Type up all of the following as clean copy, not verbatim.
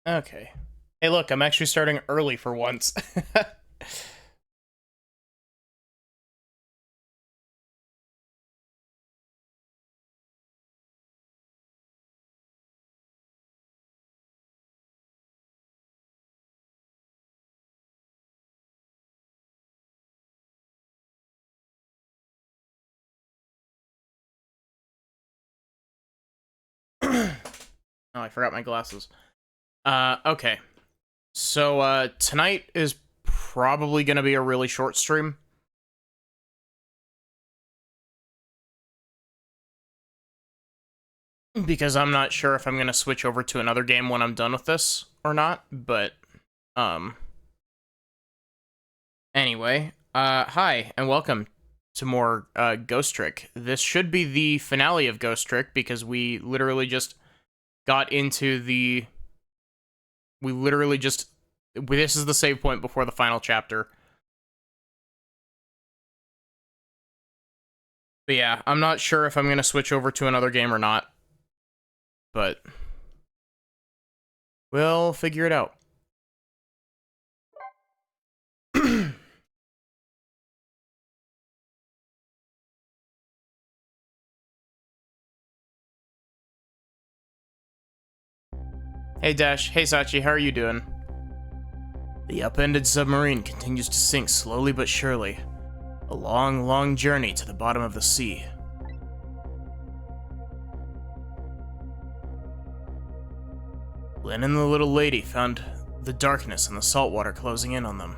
Okay. Hey, look, I'm actually starting early for once. Oh, I forgot my glasses. Okay. So, tonight is probably gonna be a really short stream. Because I'm not sure if I'm gonna switch over to another game when I'm done with this or not, but, um... Anyway, hi, and welcome to more, Ghost Trick. This should be the finale of Ghost Trick, because we literally just got into the... This is the save point before the final chapter. But yeah, I'm not sure if I'm going to switch over to another game or not. But we'll figure it out. Hey Dash, hey Sachi, how are you doing? The upended submarine continues to sink slowly but surely. A long, long journey to the bottom of the sea. Lynn and the little lady found the darkness and the salt water closing in on them.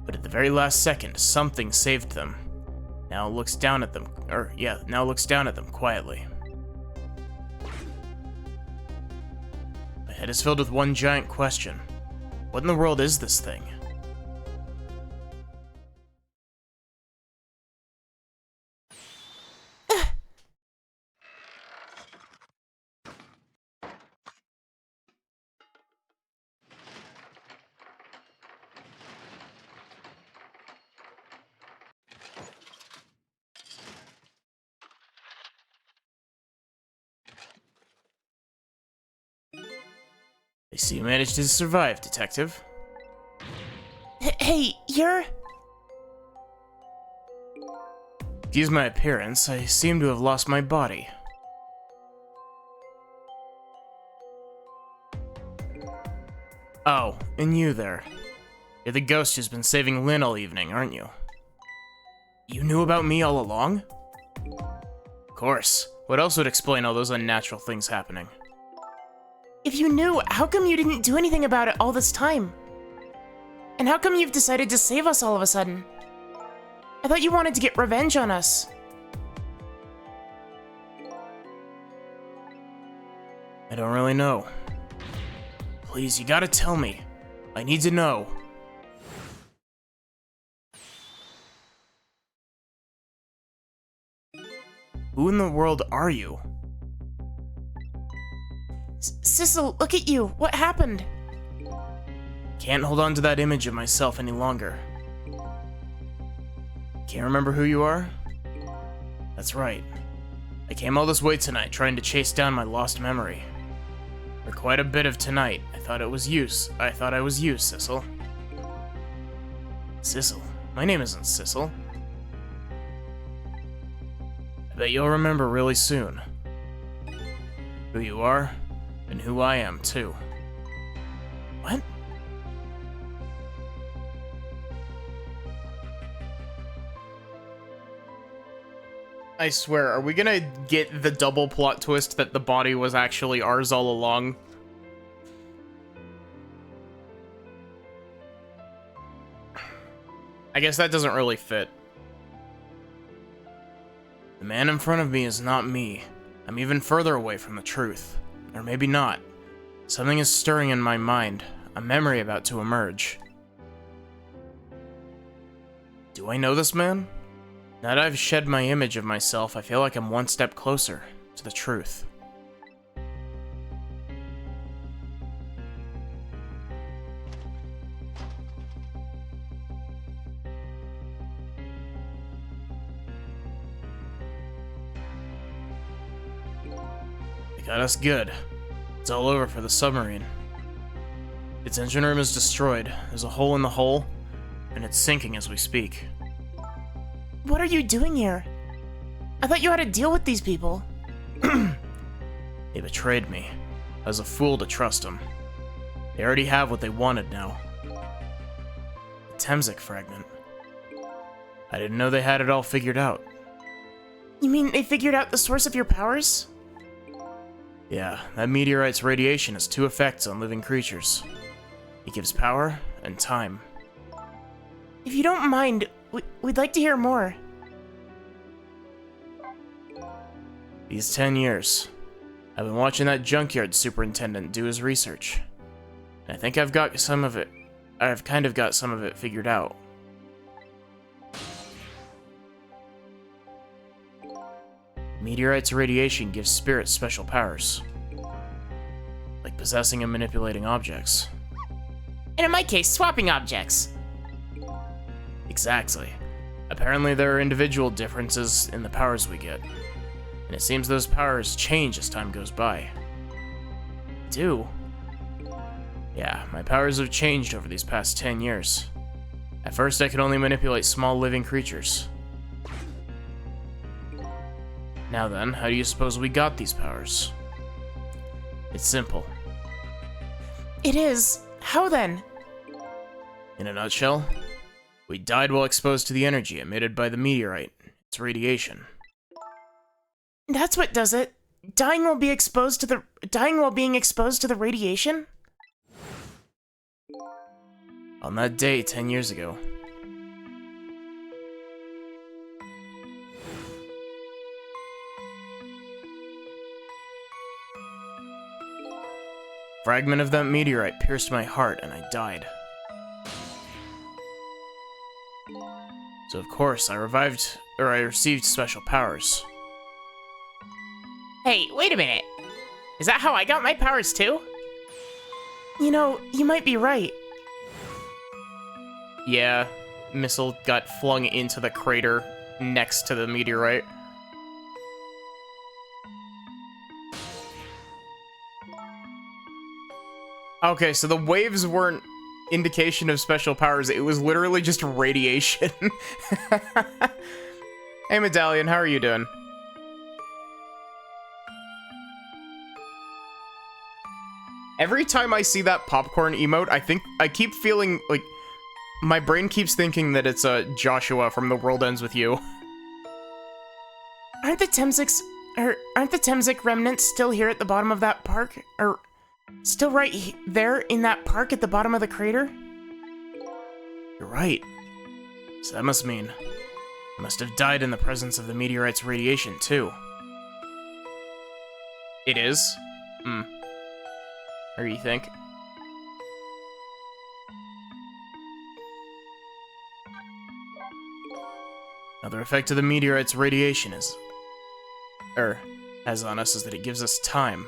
But at the very last second, something saved them. Now it looks down at them, quietly. My head is filled with one giant question. What in the world is this thing? I see you managed to survive, Detective. Hey, you're... Excuse my appearance, I seem to have lost my body. Oh, and you there. You're the ghost who's been saving Lynn all evening, aren't you? You knew about me all along? Of course. What else would explain all those unnatural things happening? If you knew, how come you didn't do anything about it all this time? And how come you've decided to save us all of a sudden? I thought you wanted to get revenge on us. I don't really know. Please, you gotta tell me. I need to know. Who in the world are you? Sissel, look at you. What happened? Can't hold on to that image of myself any longer. Can't remember who you are? That's right. I came all this way tonight trying to chase down my lost memory. For quite a bit of tonight, I thought I was you, Sissel. Sissel? My name isn't Sissel. I bet you'll remember really soon. Who you are, and who I am, too. What? I swear, are we gonna get the double plot twist that the body was actually ours all along? I guess that doesn't really fit. The man in front of me is not me. I'm even further away from the truth. Or maybe not. Something is stirring in my mind, a memory about to emerge. Do I know this man? Now that I've shed my image of myself, I feel like I'm one step closer to the truth. They got us good. It's all over for the submarine. Its engine room is destroyed. There's a hole in the hull, and it's sinking as we speak. What are you doing here? I thought you had to deal with these people. They betrayed me. I was a fool to trust them. They already have what they wanted now. The Temsik fragment. I didn't know they had it all figured out. You mean they figured out the source of your powers? Yeah, that meteorite's radiation has two effects on living creatures. It gives power and time. If you don't mind, we'd like to hear more. These 10 years, I've been watching that junkyard superintendent do his research. And I think I've kind of got some of it figured out. Meteorite's radiation gives spirits special powers, like possessing and manipulating objects. And in my case, swapping objects. Exactly. Apparently there are individual differences in the powers we get, and it seems those powers change as time goes by. Do? Yeah, my powers have changed over these past 10 years. At first I could only manipulate small living creatures. Now then, how do you suppose we got these powers? It's simple. It is. How then? In a nutshell, we died while exposed to the energy emitted by the meteorite, its radiation. That's what does it. Dying while being exposed to the radiation? On that day 10 years ago, a fragment of that meteorite pierced my heart and I died. So of course, I received special powers. Hey, wait a minute. Is that how I got my powers too? You know, you might be right. Yeah, missile got flung into the crater next to the meteorite. Okay, so the waves weren't indication of special powers, it was literally just radiation. Hey Medallion, how are you doing? Every time I see that popcorn emote, I keep feeling like my brain keeps thinking that it's Joshua from The World Ends With You. Aren't the Temsik remnants still here at the bottom of that park? Or still right there in that park at the bottom of the crater? You're right. So that must mean I must have died in the presence of the meteorite's radiation too. It is? Or you think? Another effect of the meteorite's radiation has on us is that it gives us time.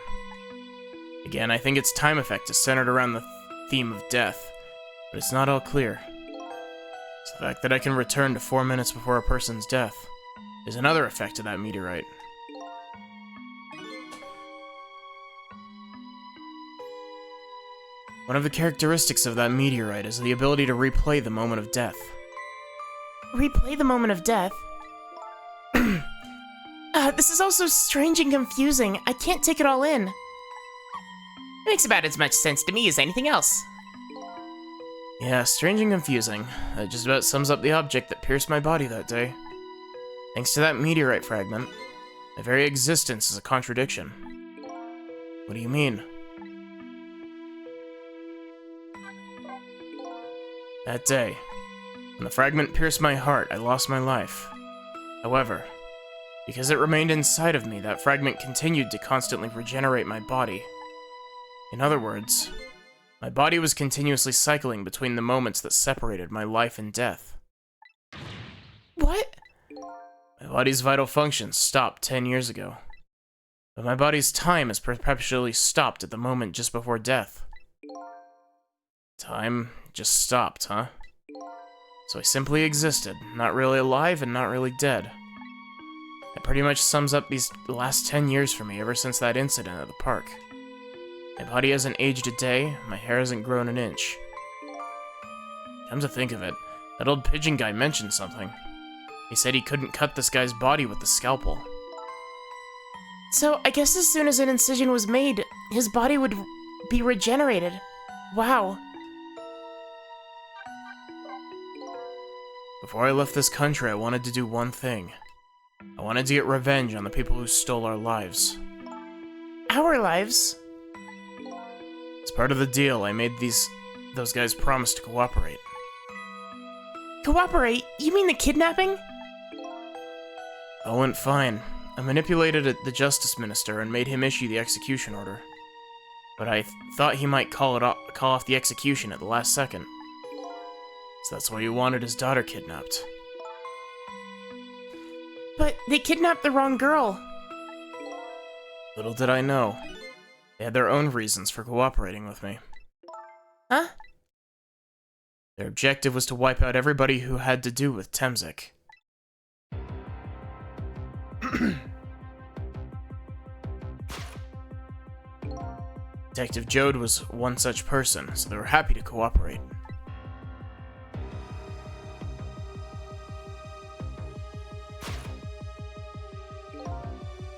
Again, I think its time effect is centered around the theme of death, but it's not all clear. It's the fact that I can return to 4 minutes before a person's death is another effect of that meteorite. One of the characteristics of that meteorite is the ability to replay the moment of death. Replay the moment of death? This is also strange and confusing. I can't take it all in. It makes about as much sense to me as anything else. Yeah, strange and confusing. That just about sums up the object that pierced my body that day. Thanks to that meteorite fragment, my very existence is a contradiction. What do you mean? That day, when the fragment pierced my heart, I lost my life. However, because it remained inside of me, that fragment continued to constantly regenerate my body. In other words, my body was continuously cycling between the moments that separated my life and death. What? My body's vital functions stopped 10 years ago. But my body's time is perpetually stopped at the moment just before death. Time just stopped, huh? So I simply existed, not really alive and not really dead. That pretty much sums up these last 10 years for me ever since that incident at the park. My body hasn't aged a day, my hair hasn't grown an inch. Come to think of it, that old pigeon guy mentioned something. He said he couldn't cut this guy's body with the scalpel. So, I guess as soon as an incision was made, his body would be regenerated. Wow. Before I left this country, I wanted to do one thing. I wanted to get revenge on the people who stole our lives. Our lives? As part of the deal, I made those guys promise to cooperate. Cooperate? You mean the kidnapping? All went fine. I manipulated the Justice Minister and made him issue the execution order. But I thought he might call off the execution at the last second. So that's why he wanted his daughter kidnapped. But they kidnapped the wrong girl. Little did I know. They had their own reasons for cooperating with me. Huh? Their objective was to wipe out everybody who had to do with Temzik. Detective Jode was one such person, so they were happy to cooperate.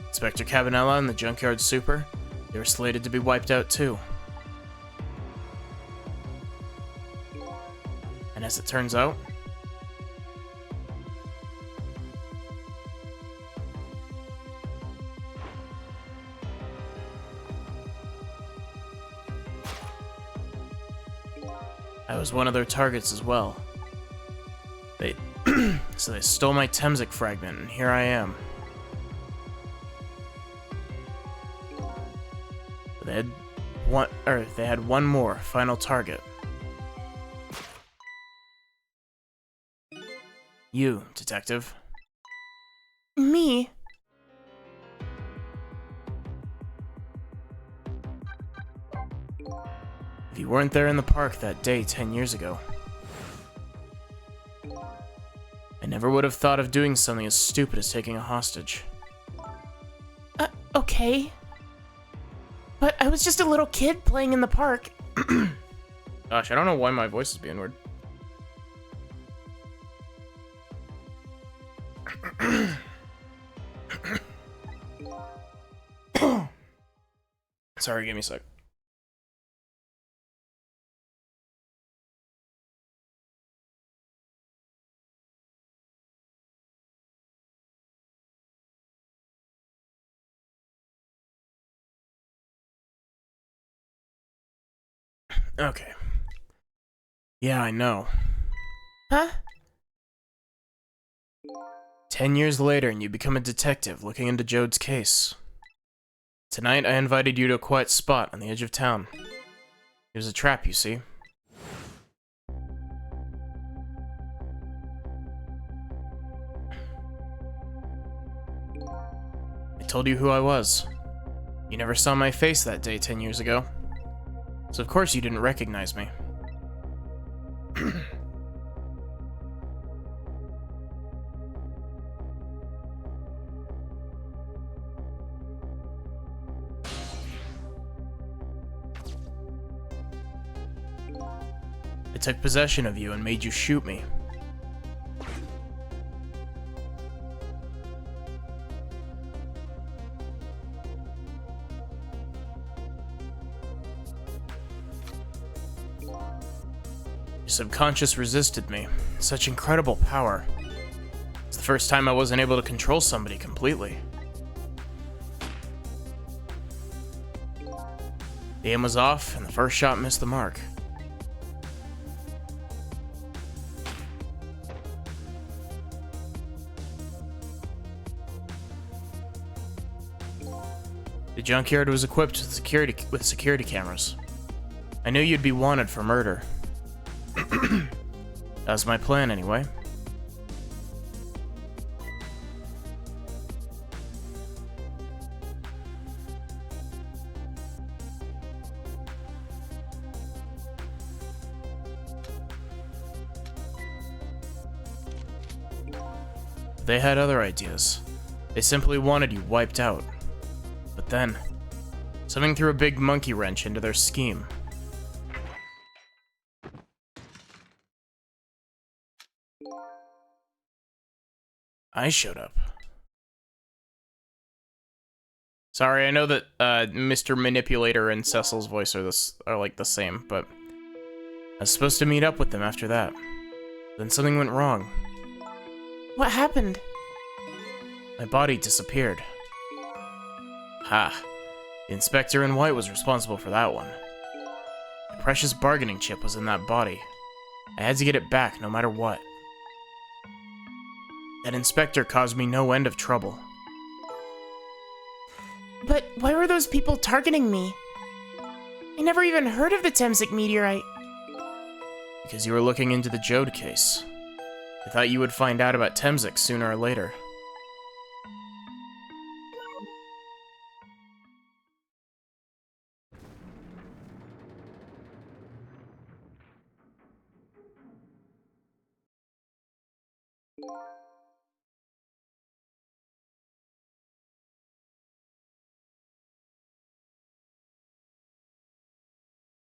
Inspector Cabanela and the Junkyard Super, they were slated to be wiped out too. And as it turns out, I was one of their targets as well. So they stole my Temzik fragment, and here I am. They had one more final target. You, Detective. Me? If you weren't there in the park that day 10 years ago, I never would have thought of doing something as stupid as taking a hostage. Okay. But I was just a little kid playing in the park. Gosh, I don't know why my voice is being weird. Sorry, give me a sec. Okay. Yeah, I know. Huh? 10 years later, and you become a detective looking into Jode's case. Tonight, I invited you to a quiet spot on the edge of town. It was a trap, you see. I told you who I was. You never saw my face that day 10 years ago. So of course you didn't recognize me. I took possession of you and made you shoot me. Your subconscious resisted me. Such incredible power. It's the first time I wasn't able to control somebody completely. The aim was off, and the first shot missed the mark. The junkyard was equipped with security cameras. I knew you'd be wanted for murder. That was my plan, anyway. They had other ideas. They simply wanted you wiped out. But then, Something threw a big monkey wrench into their scheme. I showed up. Sorry, I know that Mr. Manipulator and Cecil's voice are like the same, but I was supposed to meet up with them after that. Then something went wrong. What happened? My body disappeared. Ha. The inspector in white was responsible for that one. My precious bargaining chip was in that body. I had to get it back no matter what. That inspector caused me no end of trouble. But why were those people targeting me? I never even heard of the Temsik meteorite. Because you were looking into the Jode case. I thought you would find out about Temsik sooner or later.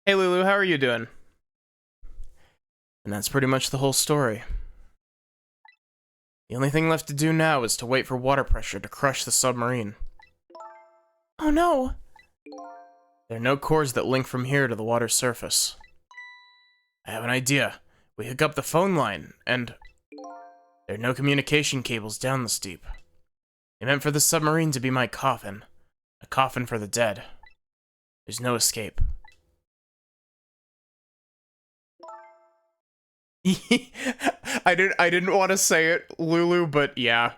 Hey Lulu, how are you doing? And that's pretty much the whole story. The only thing left to do now is to wait for water pressure to crush the submarine. Oh no! There are no cores that link from here to the water's surface. I have an idea. We hook up the phone line, and there are no communication cables down the steep. They meant for the submarine to be my coffin. A coffin for the dead. There's no escape. I didn't want to say it, Lulu, but yeah.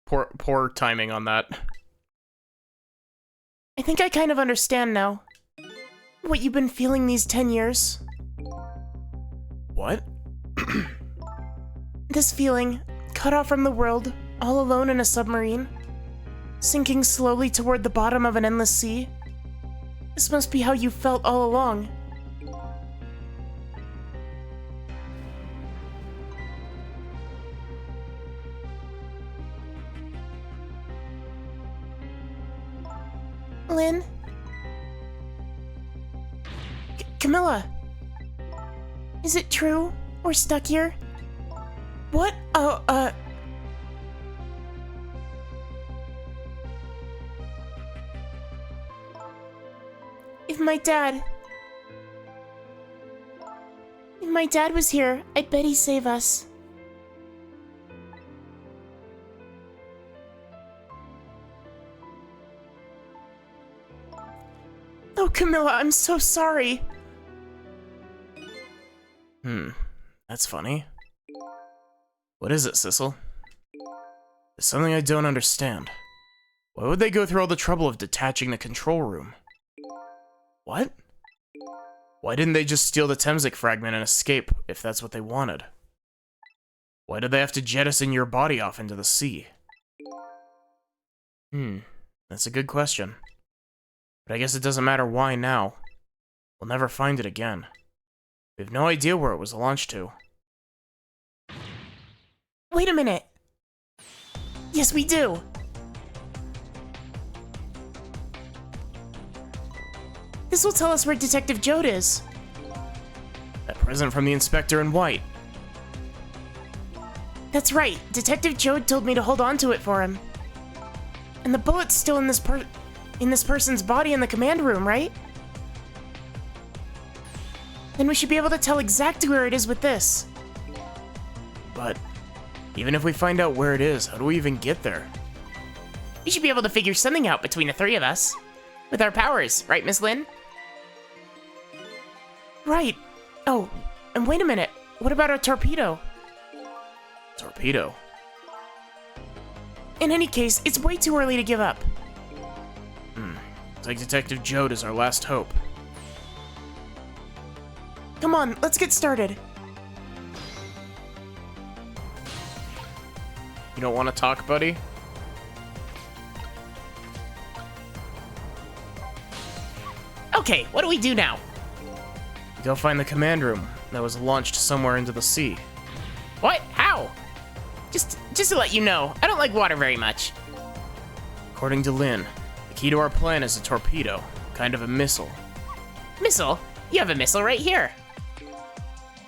Poor timing on that. I think I kind of understand now. What you've been feeling these 10 years. What? This feeling, cut off from the world, all alone in a submarine, sinking slowly toward the bottom of an endless sea. This must be how you felt all along. Lynn? Camilla? Is it true? We're stuck here? What? If my dad was here, I bet he'd save us. Oh, Camilla, I'm so sorry. That's funny. What is it, Sissel? There's something I don't understand. Why would they go through all the trouble of detaching the control room? What? Why didn't they just steal the Temsik fragment and escape, if that's what they wanted? Why did they have to jettison your body off into the sea? That's a good question. But I guess it doesn't matter why now. We'll never find it again. We have no idea where it was launched to. Wait a minute. Yes, we do. This will tell us where Detective Jode is. That present from the inspector in white. That's right. Detective Jode told me to hold on to it for him. And the bullet's still in this person's body in the command room, right? Then we should be able to tell exactly where it is with this. But even if we find out where it is, how do we even get there? We should be able to figure something out between the three of us. With our powers, right, Miss Lynn? Right. Oh, and wait a minute. What about a torpedo? Torpedo? In any case, it's way too early to give up. Looks like Detective Jode is our last hope. Come on, let's get started. You don't want to talk, buddy? Okay, what do we do now? We go find the command room that was launched somewhere into the sea. What? How? Just to let you know, I don't like water very much. According to Lynn, the key to our plan is a torpedo. kind of a missile. Missile? You have a missile right here.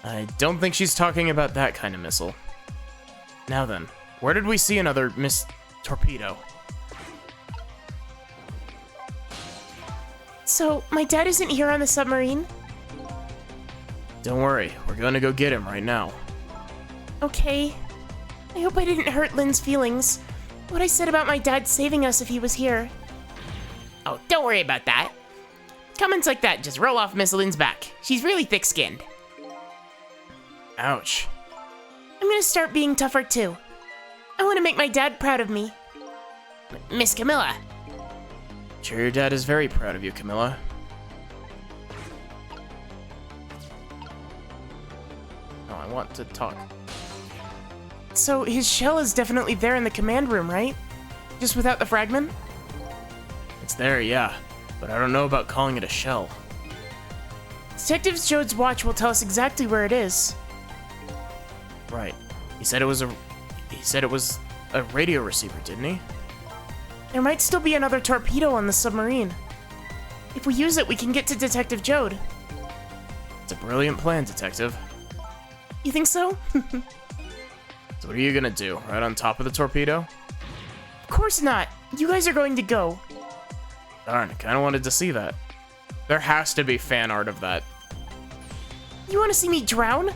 I don't think she's talking about that kind of missile. Now then, where did we see another Miss Torpedo? So, my dad isn't here on the submarine? Don't worry, we're gonna go get him right now. Okay. I hope I didn't hurt Lynn's feelings. What I said about my dad saving us if he was here. Oh, don't worry about that. Comments like that just roll off Miss Lynn's back. She's really thick-skinned. Ouch. I'm gonna start being tougher too. I want to make my dad proud of me. Miss Camilla. Sure, your dad is very proud of you, Camilla. Oh, I want to talk. So his shell is definitely there in the command room, right? Just without the fragment? It's there, yeah, but I don't know about calling it a shell. Detective Jode's watch will tell us exactly where it is. Right. He said it was a radio receiver, didn't he? There might still be another torpedo on the submarine. If we use it, we can get to Detective Jode. It's a brilliant plan, Detective. You think so? So what are you gonna do? Right on top of the torpedo? Of course not. You guys are going to go. Darn, I kinda wanted to see that. There has to be fan art of that. You want to see me drown?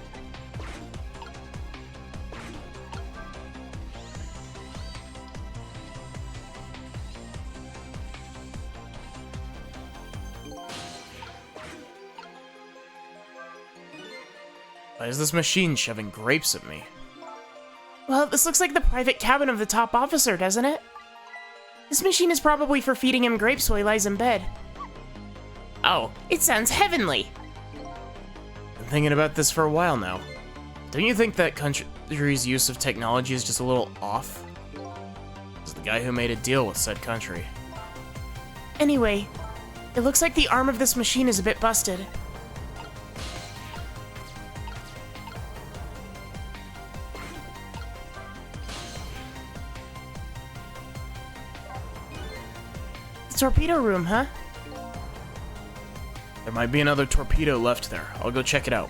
Why is this machine shoving grapes at me? Well, this looks like the private cabin of the top officer, doesn't it? This machine is probably for feeding him grapes while he lies in bed. Oh, it sounds heavenly! Been thinking about this for a while now. Don't you think that country's use of technology is just a little off? It's the guy who made a deal with said country. Anyway, it looks like the arm of this machine is a bit busted. The torpedo room, huh? There might be another torpedo left there. I'll go check it out.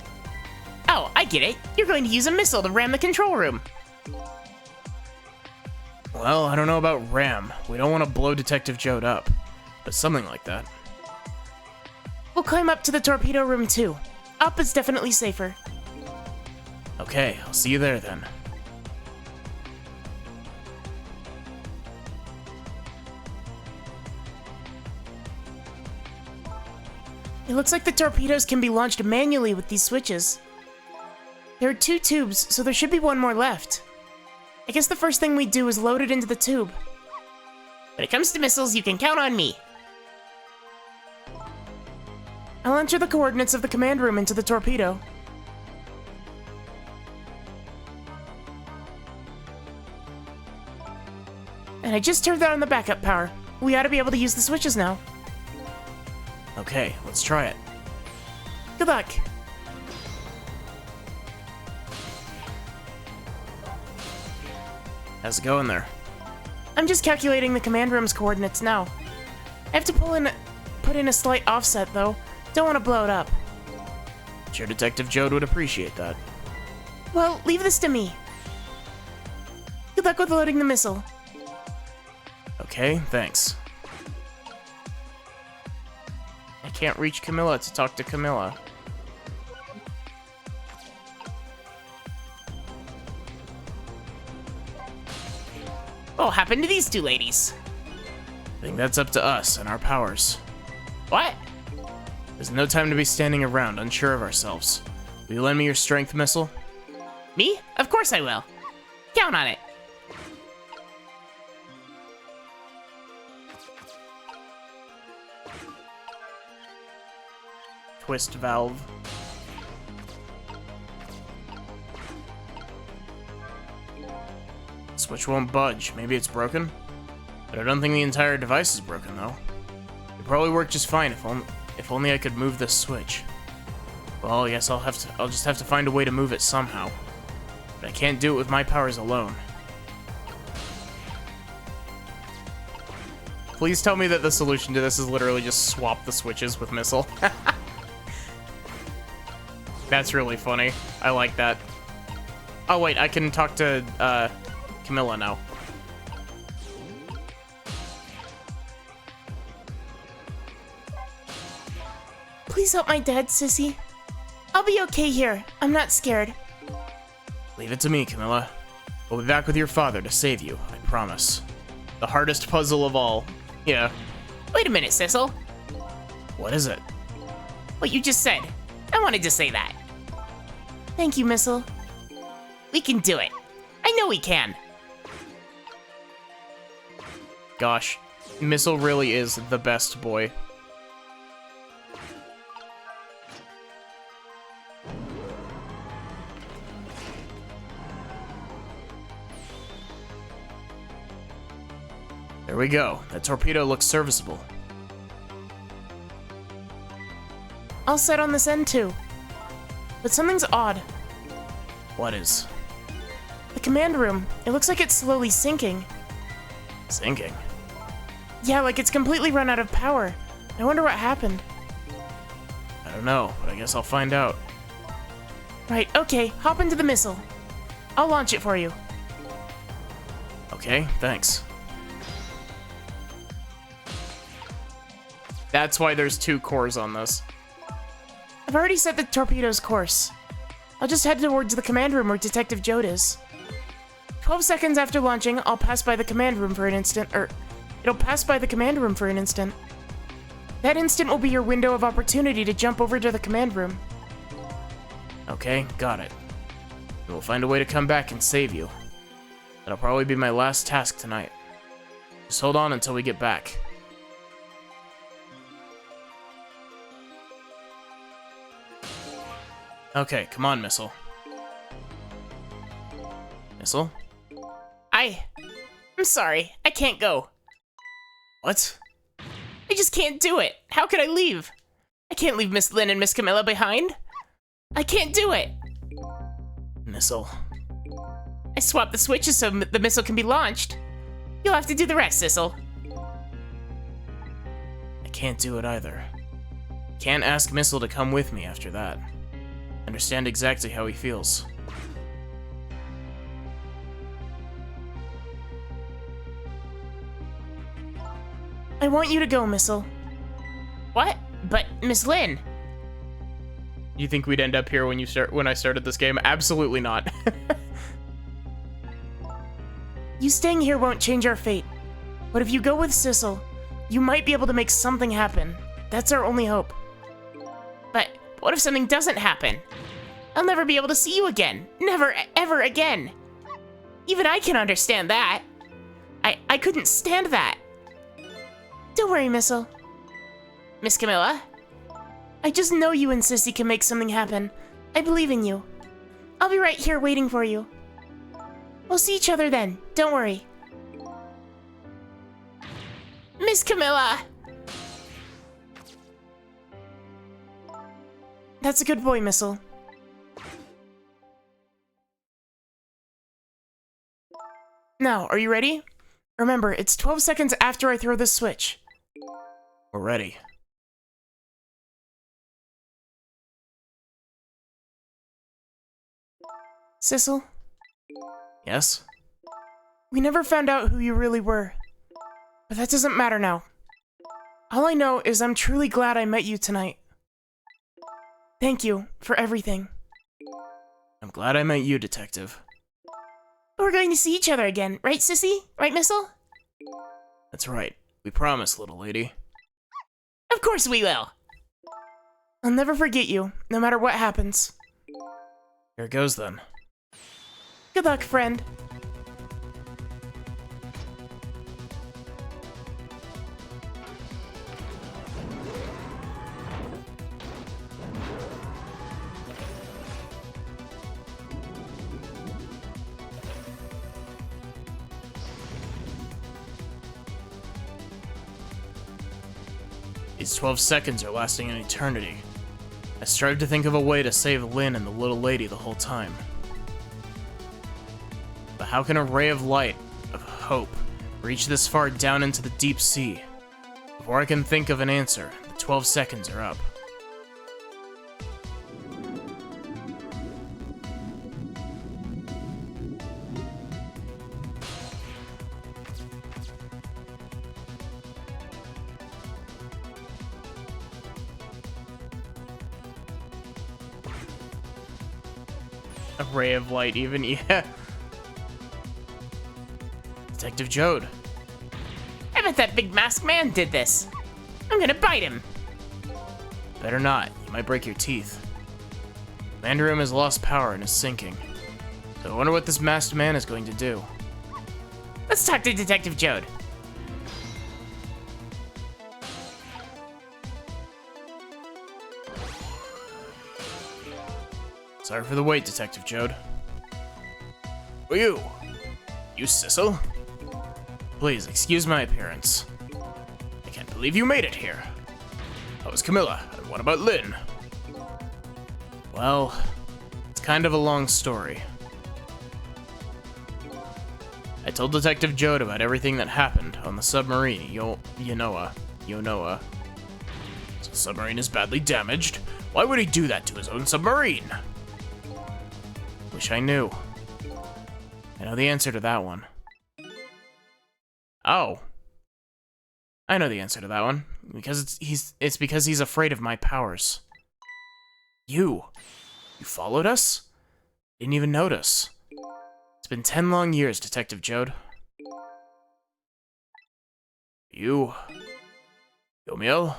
Oh, I get it. You're going to use a missile to ram the control room. Well, I don't know about ram. We don't want to blow Detective Jode up, but something like that. We'll climb up to the torpedo room too. Up is definitely safer. Okay, I'll see you there then. It looks like the torpedoes can be launched manually with these switches. There are 2 tubes, so there should be 1 more left. I guess the first thing we do is load it into the tube. When it comes to missiles, you can count on me. I'll enter the coordinates of the command room into the torpedo. And I just turned on the backup power. We ought to be able to use the switches now. Okay, let's try it. Good luck. How's it going there? I'm just calculating the command room's coordinates now. I have to put in a slight offset though. Don't want to blow it up. Sure, Detective Jode would appreciate that. Well, leave this to me. Good luck with loading the missile. Okay, thanks. I can't reach Camilla to talk to Camilla. What happened to these 2 ladies? I think that's up to us and our powers. What? There's no time to be standing around unsure of ourselves. Will you lend me your strength missile? Me? Of course I will. Count on it. Twist valve. Switch won't budge. Maybe it's broken? But I don't think the entire device is broken, though. It'd probably work just fine if only I could move this switch. Well, I guess I'll just have to find a way to move it somehow. But I can't do it with my powers alone. Please tell me that the solution to this is literally just swap the switches with Missile. That's really funny. I like that. Oh wait, I can talk to Camilla now. Please help my dad, Sissy. I'll be okay here. I'm not scared. Leave it to me, Camilla. We'll be back with your father to save you, I promise. The hardest puzzle of all. Yeah. Wait a minute, Sissel. What is it? What you just said. I wanted to say that. Thank you, Missile. We can do it. I know we can. Gosh, Missile really is the best boy. There we go. That torpedo looks serviceable. All set on this end, too. But something's odd. What is? The command room. It looks like it's slowly sinking. Sinking? Yeah, like it's completely run out of power. I wonder what happened. I don't know, but I guess I'll find out. Right, okay. Hop into the missile. I'll launch it for you. Okay, thanks. That's why there's 2 cores on this. I've already set the torpedo's course. I'll just head towards the command room where Detective Jode is. 12 seconds after launching, I'll pass by the command room for an instant, it'll pass by the command room for an instant. That instant will be your window of opportunity to jump over to the command room. Okay, got it. We'll find a way to come back and save you. That'll probably be my last task tonight. Just hold on until we get back. Okay, come on, Missile. Missile? I'm sorry. I can't go. What? I just can't do it. How could I leave? I can't leave Miss Lynn and Miss Camilla behind. I can't do it. Missile. I swapped the switches so the missile can be launched. You'll have to do the rest, Sissel. I can't do it either. Can't ask Missile to come with me after that. Understand exactly how he feels. I want you to go, Missile. What? But Miss Lynn. You think we'd end up here when I started this game? Absolutely not. You staying here won't change our fate. But if you go with Sissel, you might be able to make something happen. That's our only hope. But what if something doesn't happen? I'll never be able to see you again. Never, ever again. Even I can understand that. I couldn't stand that. Don't worry, Missile. Miss Camilla? I just know you and Sissy can make something happen. I believe in you. I'll be right here waiting for you. We'll see each other then. Don't worry. Miss Camilla! That's a good boy, Missile. Now, are you ready? Remember, it's 12 seconds after I throw this switch. We're ready. Sissel? Yes? We never found out who you really were. But that doesn't matter now. All I know is I'm truly glad I met you tonight. Thank you for everything. I'm glad I met you, Detective. We're going to see each other again, right, Sissy? Right, Missile? That's right. We promise, little lady. Of course we will! I'll never forget you, no matter what happens. Here goes then. Good luck, friend. These 12 seconds are lasting an eternity. I strive to think of a way to save Lynn and the little lady the whole time. But how can a ray of light, of hope, Reach this far down into the deep sea. Before I can think of an answer, the 12 seconds are up. A ray of light even, yeah. Detective Jode. I bet that big masked man did this. I'm gonna bite him. Better not, you might break your teeth. Commander Room has lost power and is sinking. So I wonder what this masked man is going to do. Let's talk to Detective Jode. Sorry for the wait, Detective Jode. Who are you? You Sissel? Please, excuse my appearance. I can't believe you made it here. How was Camilla? And what about Lynn? Well, it's kind of a long story. I told Detective Jode about everything that happened on the submarine, Yonoa. So the submarine is badly damaged. Why would he do that to his own submarine? Wish I knew. I know the answer to that one. Oh. I know the answer to that one. Because it's because he's afraid of my powers. You followed us? Didn't even notice. It's been 10 long years, Detective Jode. You... Yomiel?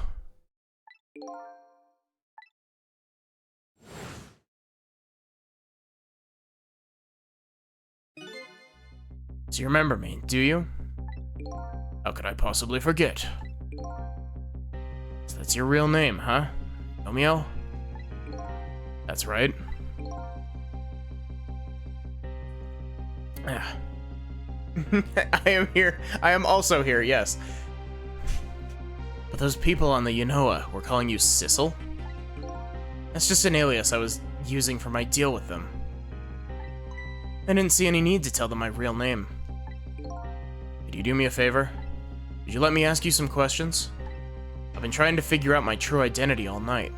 So you remember me, do you? How could I possibly forget? So that's your real name, huh? Yomiel? That's right. I am here. I am also here, yes. But those people on the Yonoa were calling you Sissel? That's just an alias I was using for my deal with them. I didn't see any need to tell them my real name. Could you do me a favor? Could you let me ask you some questions? I've been trying to figure out my true identity all night.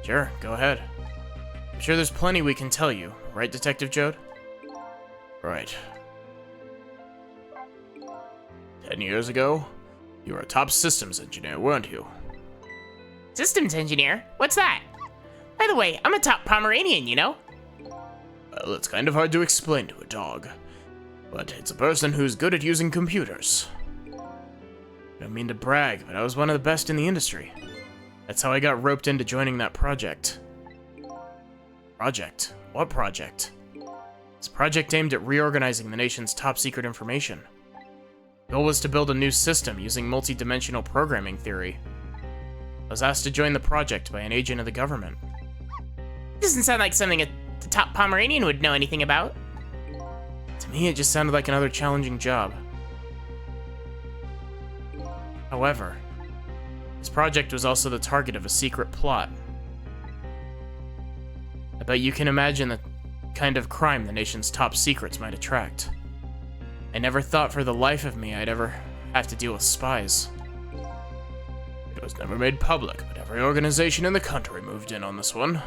Sure, go ahead. I'm sure there's plenty we can tell you, right, Detective Jode? Right. 10 years ago, you were a top systems engineer, weren't you? Systems engineer? What's that? By the way, I'm a top Pomeranian, you know? Well, it's kind of hard to explain to a dog, but it's a person who's good at using computers. I don't mean to brag, but I was one of the best in the industry. That's how I got roped into joining that project. Project? What project? It's a project aimed at reorganizing the nation's top secret information. The goal was to build a new system using multi-dimensional programming theory. I was asked to join the project by an agent of the government. Doesn't sound like something the top Pomeranian would know anything about. To me, it just sounded like another challenging job. However, this project was also the target of a secret plot. I bet you can imagine the kind of crime the nation's top secrets might attract. I never thought for the life of me I'd ever have to deal with spies. It was never made public, but every organization in the country moved in on this one.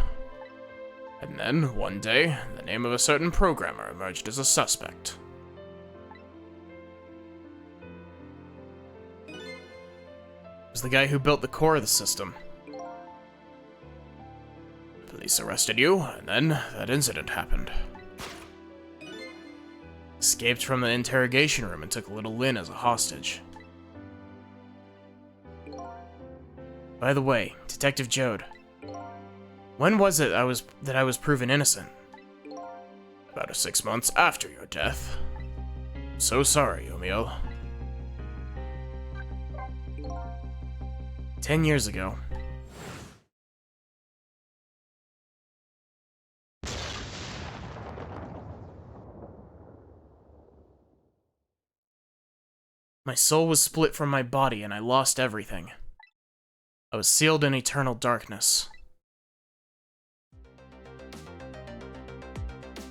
And then, one day, the name of a certain programmer emerged as a suspect. It was the guy who built the core of the system. Police arrested you, and then that incident happened. Escaped from the interrogation room and took little Lynn as a hostage. By the way, Detective Jode, when was it that I was proven innocent? About 6 months after your death. So sorry, Yomiel. 10 years ago. My soul was split from my body and I lost everything. I was sealed in eternal darkness.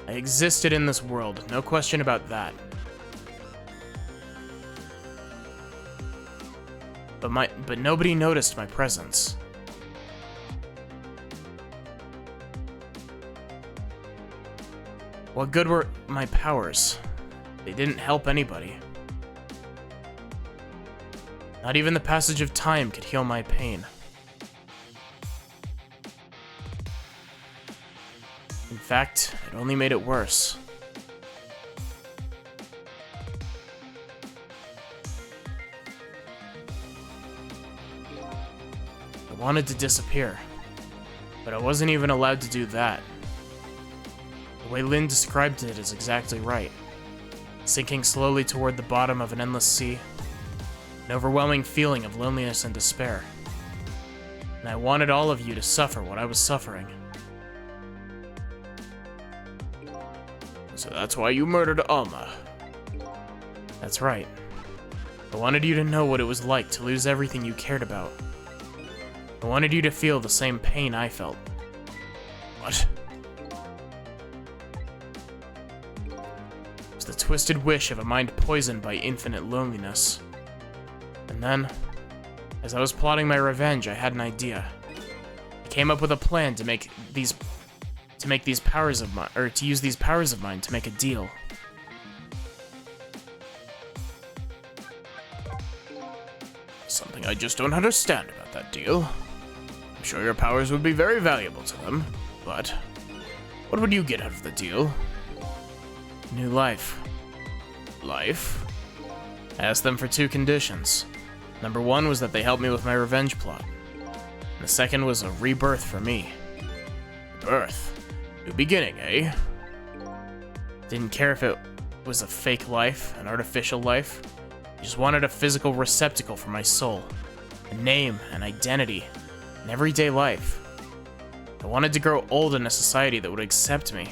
I existed in this world, no question about that. but nobody noticed my presence. What good were my powers? They didn't help anybody. Not even the passage of time could heal my pain. In fact, it only made it worse. I wanted to disappear, but I wasn't even allowed to do that. The way Lynn described it is exactly right. Sinking slowly toward the bottom of an endless sea, an overwhelming feeling of loneliness and despair. And I wanted all of you to suffer what I was suffering. So that's why you murdered Alma. That's right. I wanted you to know what it was like to lose everything you cared about. I wanted you to feel the same pain I felt. What? It was the twisted wish of a mind poisoned by infinite loneliness. And then, as I was plotting my revenge, I had an idea. I came up with a plan to make these powers of mine, or to use these powers of mine to make a deal. Something I just don't understand about that deal. I'm sure your powers would be very valuable to them, but what would you get out of the deal? New life. Life? I asked them for 2 conditions. Number 1 was that they help me with my revenge plot. And the second was a rebirth for me. Birth? New beginning, eh? Didn't care if it was a fake life, an artificial life. I just wanted a physical receptacle for my soul. A name, an identity, an everyday life. I wanted to grow old in a society that would accept me.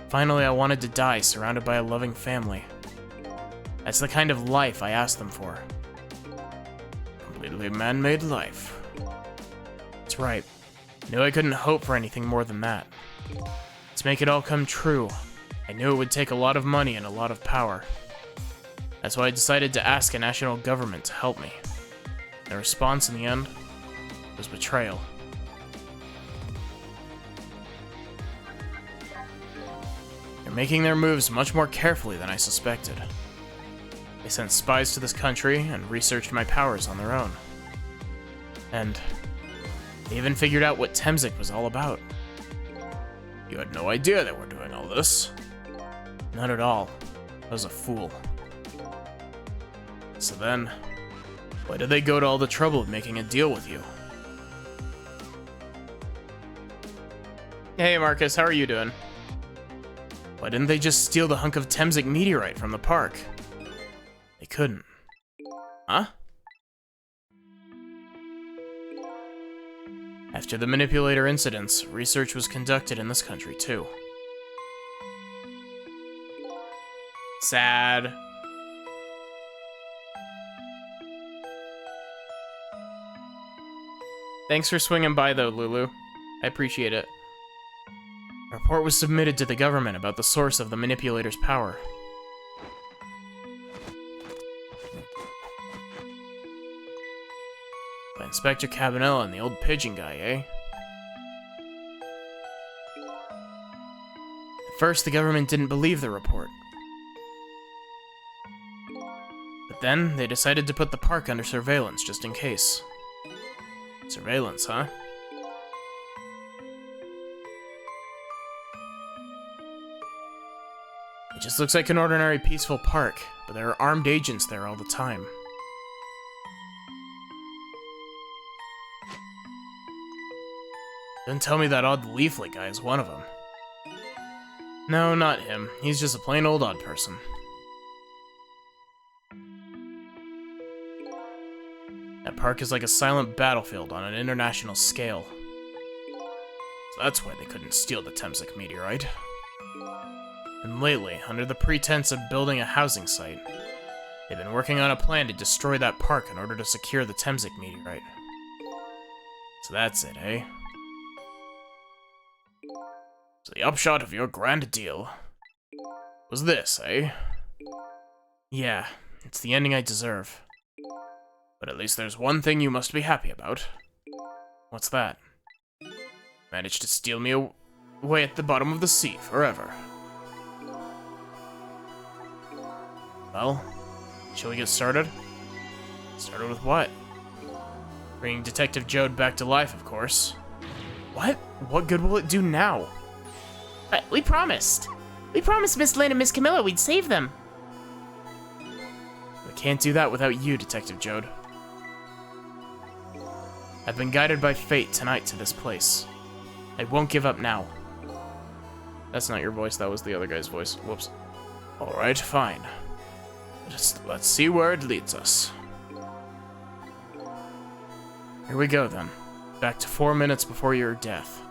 Finally, I wanted to die surrounded by a loving family. That's the kind of life I asked them for. Completely man-made life. That's right. I knew I couldn't hope for anything more than that. To make it all come true, I knew it would take a lot of money and a lot of power. That's why I decided to ask a national government to help me. The response in the end was betrayal. They're making their moves much more carefully than I suspected. They sent spies to this country and researched my powers on their own. And they even figured out what Temzik was all about. You had no idea they were doing all this. Not at all. I was a fool. So then, why did they go to all the trouble of making a deal with you? Hey Marcus, how are you doing? Why didn't they just steal the hunk of Temzik meteorite from the park? They couldn't. Huh? After the manipulator incidents, research was conducted in this country too. Sad. Thanks for swinging by though, Lulu. I appreciate it. A report was submitted to the government about the source of the manipulator's power. By Inspector Cabanela and the old pigeon guy, eh? At first, the government didn't believe the report. But then, they decided to put the park under surveillance just in case. Surveillance, huh? It just looks like an ordinary peaceful park, but there are armed agents there all the time. Don't tell me that odd leaflet guy is one of them. No, not him. He's just a plain old odd person. That park is like a silent battlefield on an international scale. So that's why they couldn't steal the Temzik meteorite. And lately, under the pretense of building a housing site, they've been working on a plan to destroy that park in order to secure the Temzik meteorite. So that's it, eh? So the upshot of your grand deal was this, eh? Yeah, It's the ending I deserve. But at least there's one thing you must be happy about. What's that? Managed to steal me away at the bottom of the sea forever. Well, shall we get started? Started with what? Bringing Detective Jode back to life, of course. What? What good will it do now? We promised. We promised Miss Lynn and Miss Camilla we'd save them. We can't do that without you, Detective Jode. I've been guided by fate tonight to this place. I won't give up now. That's not your voice, that was the other guy's voice. Whoops. Alright, fine. Let's see where it leads us. Here we go, then. Back to 4 minutes before your death.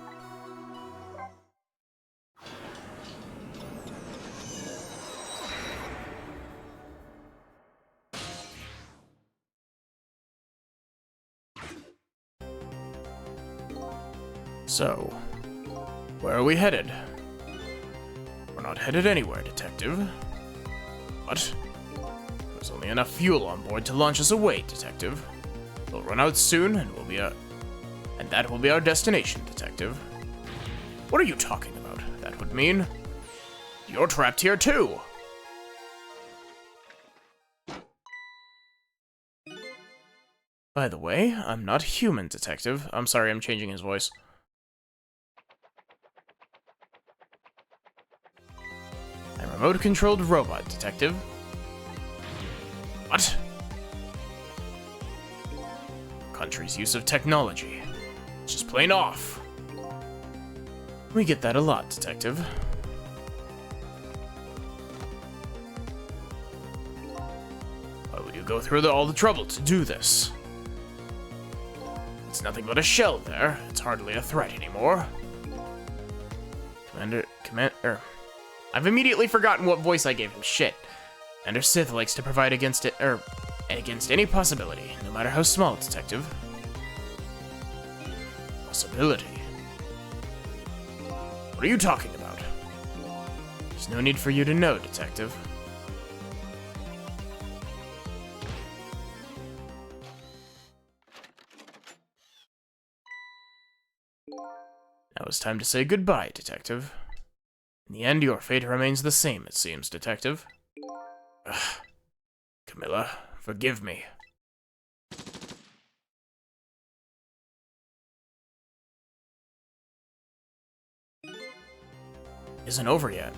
So, where are we headed? We're not headed anywhere, Detective. What? There's only enough fuel on board to launch us away, Detective. We'll run out soon, and that will be our destination, Detective. What are you talking about? That would mean you're trapped here too. By the way, I'm not human, Detective. I'm sorry, I'm changing his voice. I'm a remote-controlled robot, Detective. What? Country's use of technology. It's just plain off. We get that a lot, Detective. Why would you go through all the trouble to do this? It's nothing but a shell there. It's hardly a threat anymore. I've immediately forgotten what voice I gave him. Shit. Commander Sith likes to provide against any possibility, no matter how small, Detective. Possibility? What are you talking about? There's no need for you to know, Detective. Now it's time to say goodbye, Detective. In the end, your fate remains the same, it seems, Detective. Ugh. Camilla, forgive me. Isn't over yet.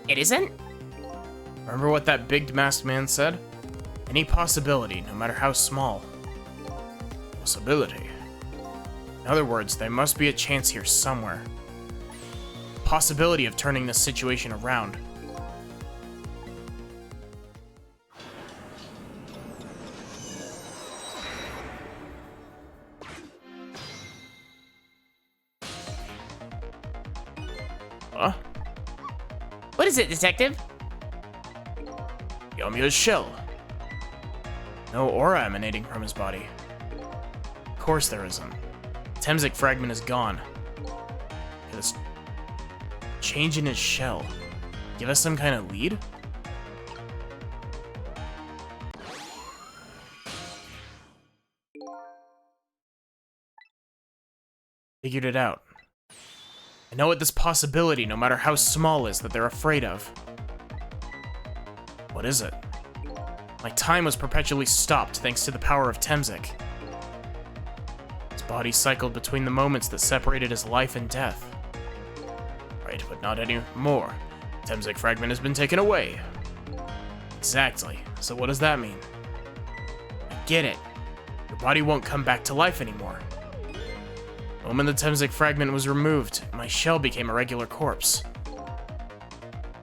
It isn't? Remember what that big masked man said? Any possibility, no matter how small. Possibility. In other words, there must be a chance here somewhere. Possibility of turning this situation around. Huh? What is it, Detective? Yoimiya's shell. No aura emanating from his body. Of course there isn't. Temsik fragment is gone. This change in his shell. Give us some kind of lead? Figured it out. I know what this possibility, no matter how small, is that they're afraid of. What is it? My time was perpetually stopped thanks to the power of Temsik. His body cycled between the moments that separated his life and death. Right, but not anymore. Temsik fragment has been taken away. Exactly. So what does that mean? I get it. Your body won't come back to life anymore. The moment the Temsik fragment was removed, my shell became a regular corpse.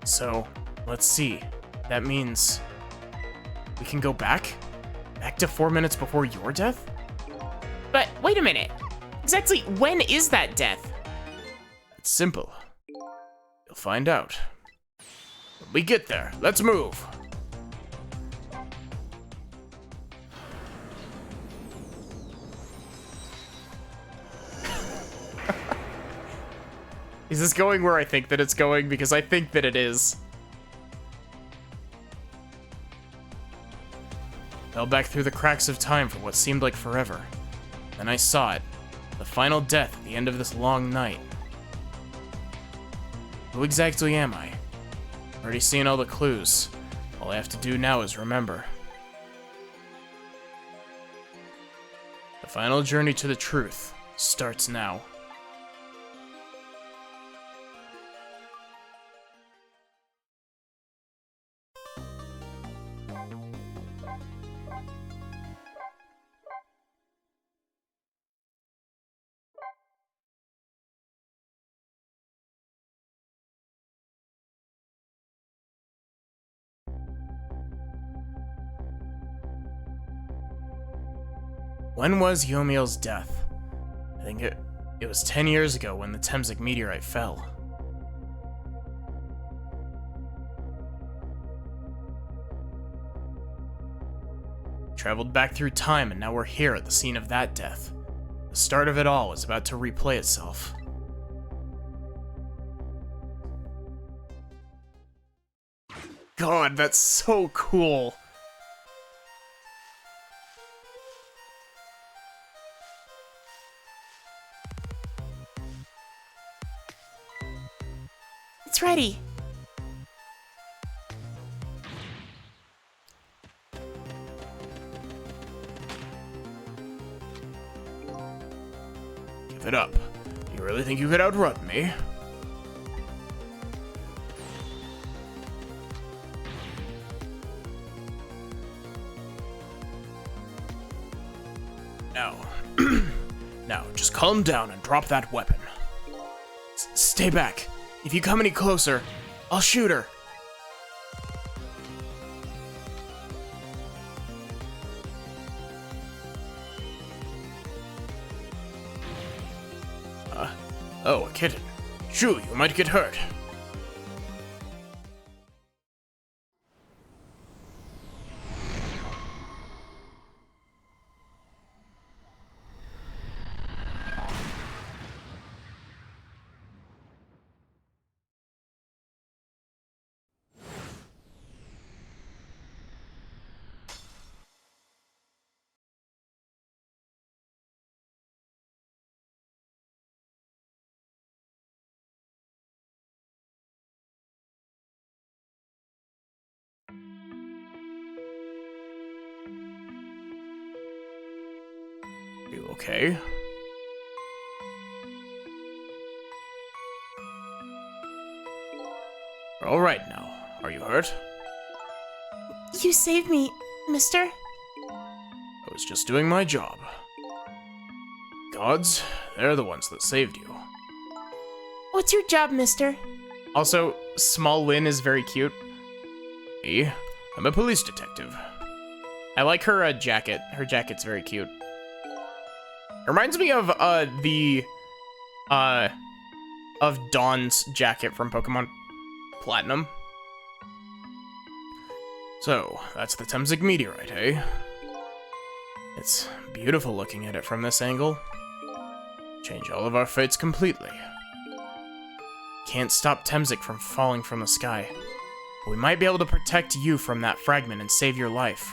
So, let's see. That means we can go back? Back to 4 minutes before your death? But wait a minute. Exactly when is that death? It's simple. You'll find out. When we get there, let's move. Is this going where I think that it's going? Because I think that it is. fell back through the cracks of time for what seemed like forever. Then I saw it, the final death at the end of this long night. Who exactly am I? Already seen all the clues. All I have to do now is remember. The final journey to the truth starts now. When was Yomiel's death? I think it was 10 years ago when the Temsik meteorite fell. Traveled back through time and now we're here at the scene of that death. The start of it all is about to replay itself. God, that's so cool. It's ready. Give it up. You really think you could outrun me? Now, now, just calm down and drop that weapon. Stay back. If you come any closer, I'll shoot her. Oh, a kitten. Shoo, you might get hurt. You okay? You're all right now. Are you hurt? You saved me, mister. I was just doing my job. Gods, they're the ones that saved you. What's your job, mister? Also, Small Lynn is very cute. Me? I'm a police detective. I like her jacket. Her jacket's very cute. It reminds me of Dawn's jacket from Pokemon Platinum. So, that's the Temsik meteorite, eh? It's beautiful looking at it from this angle. Change all of our fates completely. Can't stop Temsik from falling from the sky, but we might be able to protect you from that fragment and save your life.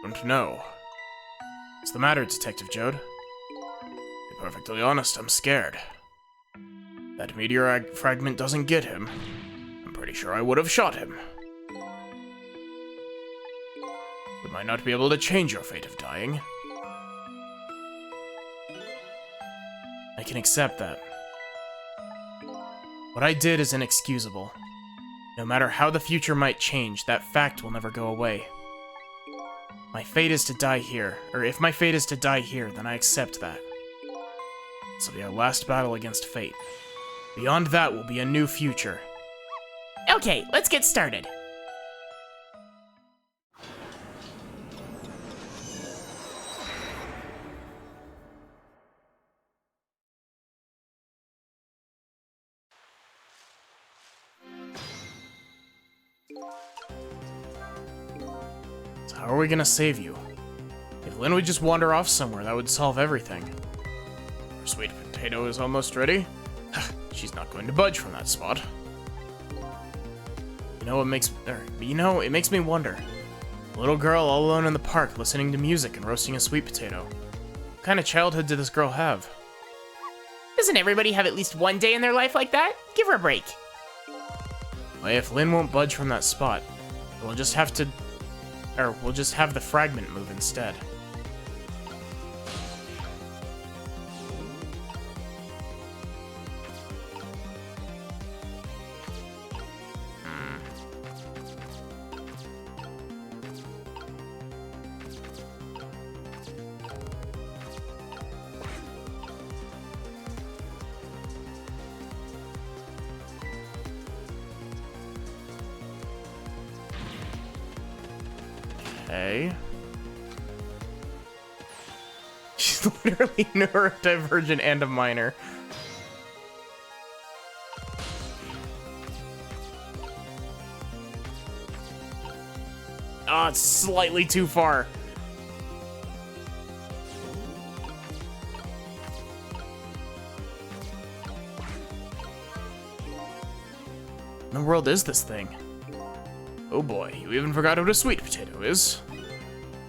Don't know. What's the matter, Detective Jode? To be perfectly honest, I'm scared. That meteor fragment doesn't get him. I'm pretty sure I would have shot him. We might not be able to change your fate of dying. I can accept that. What I did is inexcusable. No matter how the future might change, that fact will never go away. My fate is to die here, or if my fate is to die here, then I accept that. This will be our last battle against fate. Beyond that will be a new future. Okay, let's get started. So how are we gonna save you? If Lynn would just wander off somewhere, that would solve everything. Our sweet potato is almost ready. She's not going to budge from that spot. It makes me wonder. A little girl all alone in the park listening to music and roasting a sweet potato. What kind of childhood did this girl have? Doesn't everybody have at least one day in their life like that? Give her a break. Well, if Lynn won't budge from that spot, we'll just have the fragment move instead. Okay. She's literally neurodivergent and a minor. Oh, it's slightly too far. What in the world is this thing? Oh boy, you even forgot what a sweet potato is.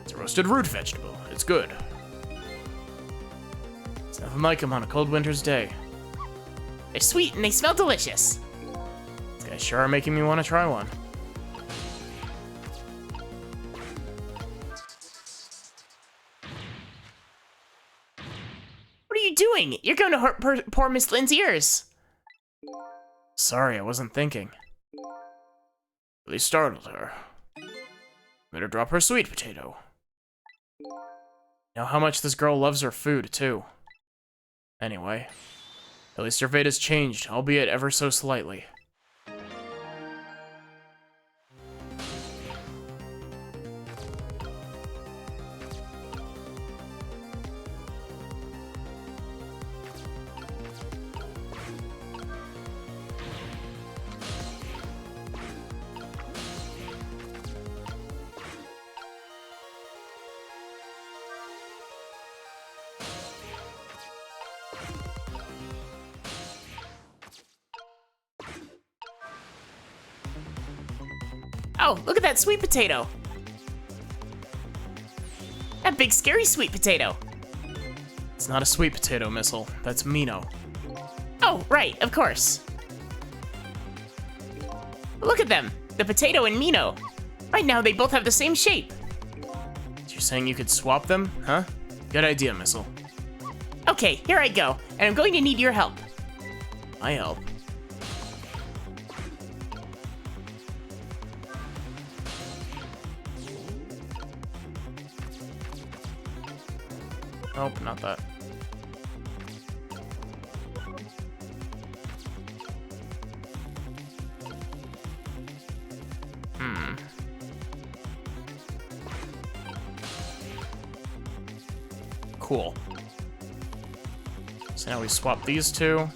It's a roasted root vegetable. It's good. It's nothing like them on a cold winter's day. They're sweet and they smell delicious. These guys sure are making me want to try one. What are you doing? You're going to hurt poor Miss Lynn's ears. Sorry, I wasn't thinking. Really startled her. Made her drop her sweet potato. Know how much this girl loves her food, too. Anyway, at least her fate has changed, albeit ever so slightly. Oh, look at that sweet potato. That big scary sweet potato. It's not a sweet potato, Missile. That's Mino. Oh, right, of course. Look at them, the potato and Mino. Right now, they both have the same shape. So you're saying you could swap them, huh? Good idea, Missile. Okay, here I go, and I'm going to need your help. My help? Nope, not that. Cool. So now we swap these two.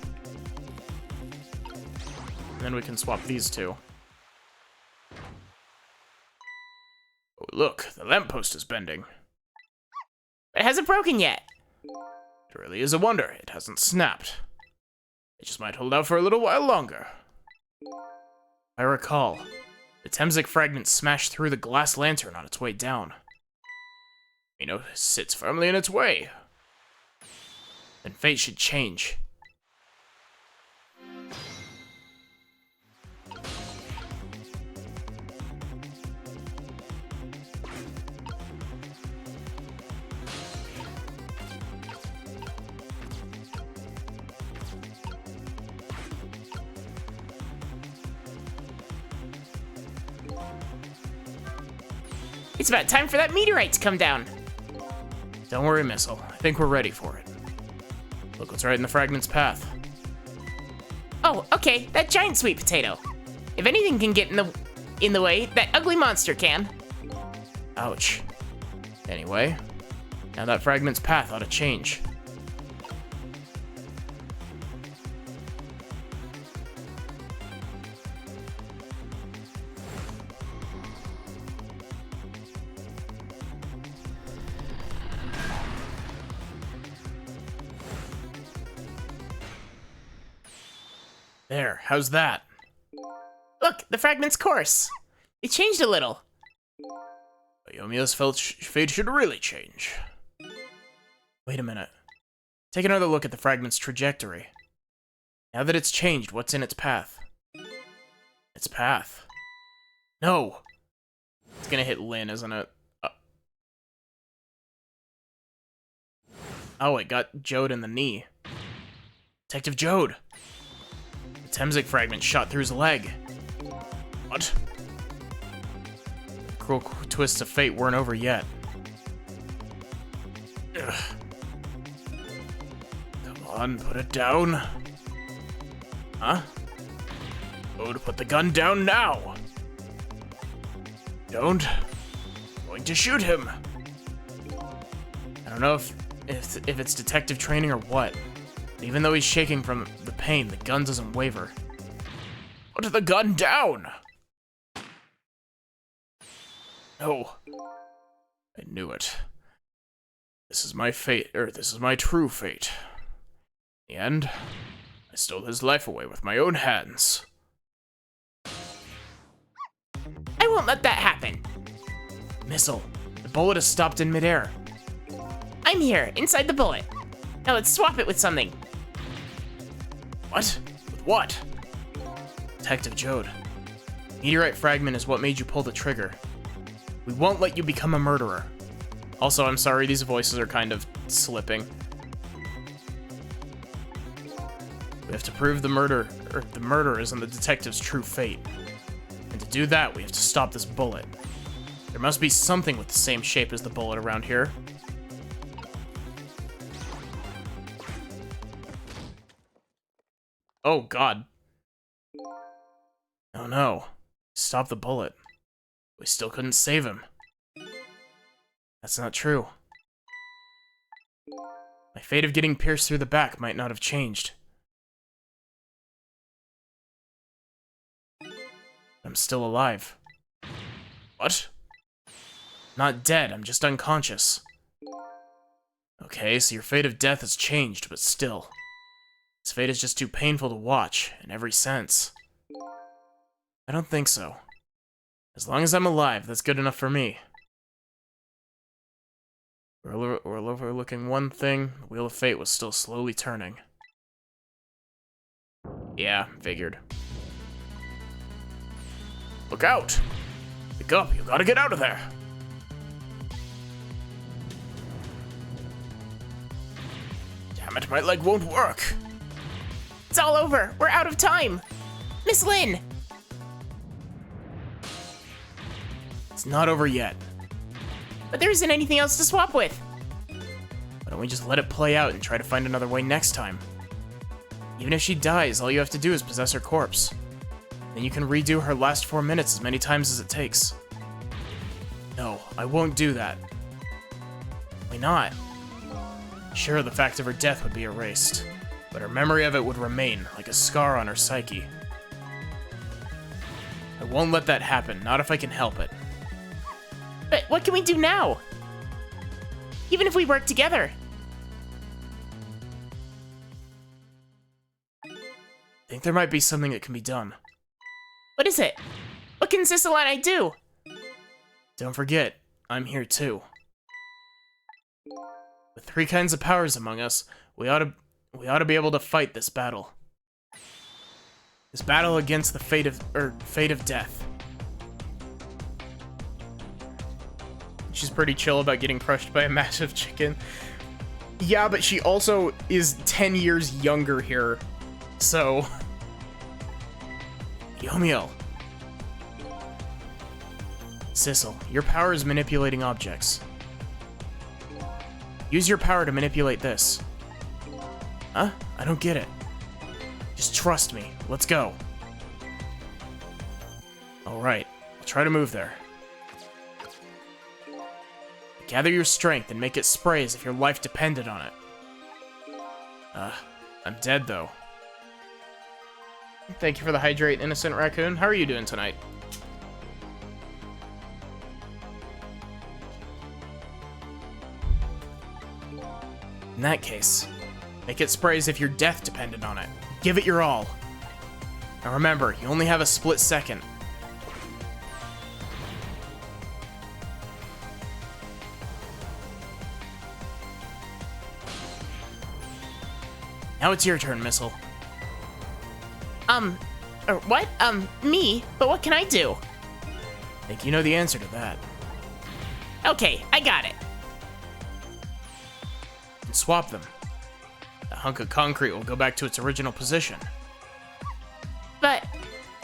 And then we can swap these two. Oh, look, the lamppost is bending. It hasn't broken yet. It really is a wonder it hasn't snapped. It just might hold out for a little while longer. I recall, the Temsic fragment smashed through the glass lantern on its way down. Mino sits firmly in its way. Then fate should change. It's about time for that meteorite to come down. Don't worry, Missile. I think we're ready for it. Look what's right in the fragment's path. Oh, okay, that giant sweet potato. If anything can get in the way, that ugly monster can. Ouch. Anyway, now that fragment's path ought to change. There, how's that? Look, the fragment's course. It changed a little. Yomiya's fate should really change. Wait a minute. Take another look at the fragment's trajectory. Now that it's changed, what's in its path? Its path. No! It's gonna hit Lyn, isn't it? Oh, it got Jode in the knee. Detective Jode! The Temzik fragment shot through his leg. What? The cruel twists of fate weren't over yet. Ugh. Come on, put it down. Huh? Oh, to put the gun down now! Don't. I'm going to shoot him. I don't know if it's detective training or what. But even though he's shaking from the pain, the gun doesn't waver. Put the gun down! No. I knew it. This is my fate, this is my true fate. In the end, I stole his life away with my own hands. I won't let that happen. Missile, the bullet has stopped in midair. I'm here, inside the bullet. Now let's swap it with something. What? With what? Detective Jode. Meteorite fragment is what made you pull the trigger. We won't let you become a murderer. Also, I'm sorry, these voices are kind of slipping. We have to prove the murder isn't the detective's true fate. And to do that, we have to stop this bullet. There must be something with the same shape as the bullet around here. Oh, God. Oh, no. Stop the bullet. We still couldn't save him. That's not true. My fate of getting pierced through the back might not have changed. I'm still alive. What? Not dead, I'm just unconscious. Okay, so your fate of death has changed, but still. This fate is just too painful to watch, in every sense. I don't think so. As long as I'm alive, that's good enough for me. We're overlooking one thing, the Wheel of Fate was still slowly turning. Yeah, figured. Look out! Pick up, you gotta get out of there! Damn it, my leg won't work! It's all over. We're out of time. Miss Lyn! It's not over yet. But there isn't anything else to swap with. Why don't we just let it play out and try to find another way next time? Even if she dies, all you have to do is possess her corpse. Then you can redo her last 4 minutes as many times as it takes. No, I won't do that. Why not? Sure, the fact of her death would be erased, but her memory of it would remain, like a scar on her psyche. I won't let that happen, not if I can help it. But what can we do now? Even if we work together. I think there might be something that can be done. What is it? What can Sissel and I do? Don't forget, I'm here too. With 3 kinds of powers among us, we ought to be able to fight this battle. This battle against the fate of death. She's pretty chill about getting crushed by a massive chicken. Yeah, but she also is 10 years younger here, so... Yomiya. Sissel, your power is manipulating objects. Use your power to manipulate this. Huh? I don't get it. Just trust me. Let's go. Alright, I'll try to move there. Gather your strength and make it spray as if your life depended on it. I'm dead though. Thank you for the hydrate, Innocent Raccoon. How are you doing tonight? In that case, make it spray as if your death depended on it. Give it your all. Now remember, you only have a split second. Now it's your turn, Missile. Or what? Me? But what can I do? I think you know the answer to that. Okay, I got it. And swap them. The hunk of concrete will go back to its original position. But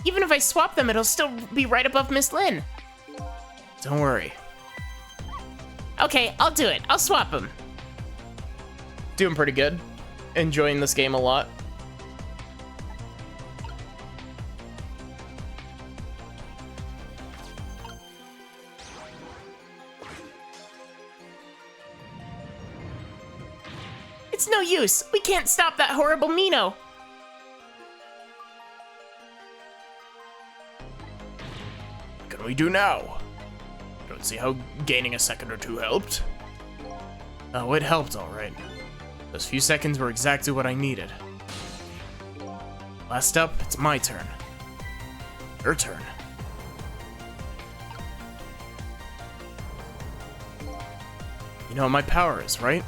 even if I swap them, it'll still be right above Miss Lynn. Don't worry. Okay, I'll do it. I'll swap them. Doing pretty good. Enjoying this game a lot. It's no use. We can't stop that horrible Mino. What can we do now? Don't see how gaining a second or two helped. Oh, it helped all right. Those few seconds were exactly what I needed. Last up, it's my turn. Your turn. You know what my power is, right?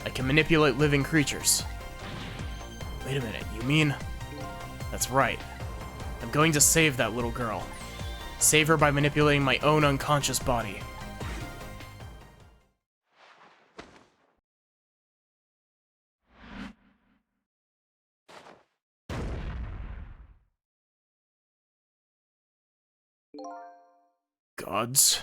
I can manipulate living creatures. Wait a minute, you mean... That's right. I'm going to save that little girl. Save her by manipulating my own unconscious body. Gods.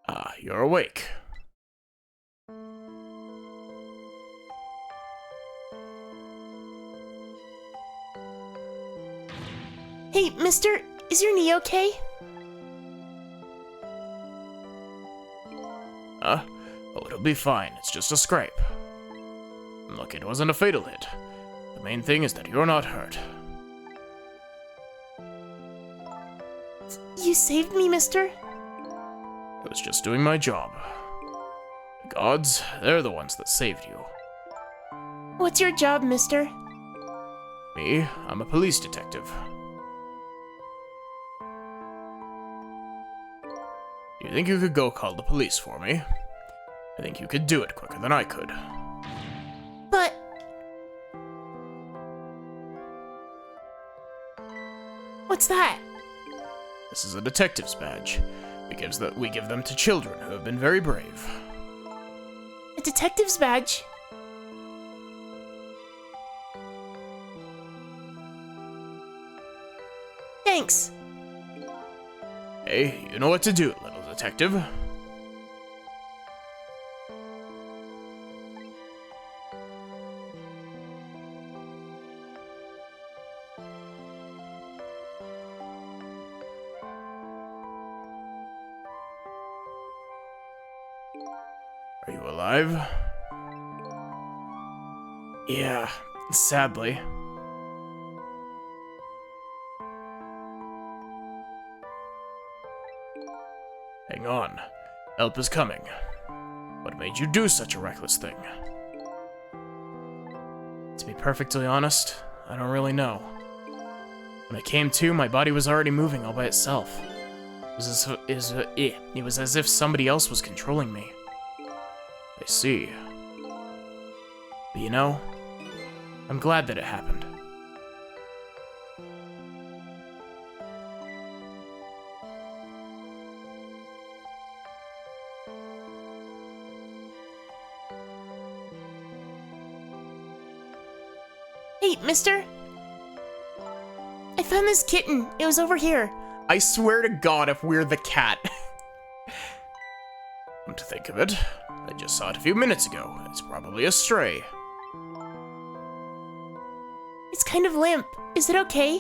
Ah, you're awake. Hey, mister, is your knee okay? Huh? Oh, it'll be fine. It's just a scrape. Look, it wasn't a fatal hit. The main thing is that you're not hurt. You saved me, mister? I was just doing my job. The gods, they're the ones that saved you. What's your job, mister? Me, I'm a police detective. Do you think you could go call the police for me? I think you could do it quicker than I could. But... What's that? This is a detective's badge. We give them to children who have been very brave. A detective's badge? Thanks. Hey, you know what to do, little detective. Are you alive? Yeah, sadly. Hang on. Help is coming. What made you do such a reckless thing? To be perfectly honest, I don't really know. When I came to, my body was already moving all by itself. It was as if somebody else was controlling me. I see. But you know, I'm glad that it happened. Hey, mister? I found this kitten. It was over here. I swear to God if we're the cat. Come to think of it, I just saw it a few minutes ago. It's probably a stray. It's kind of limp. Is it okay?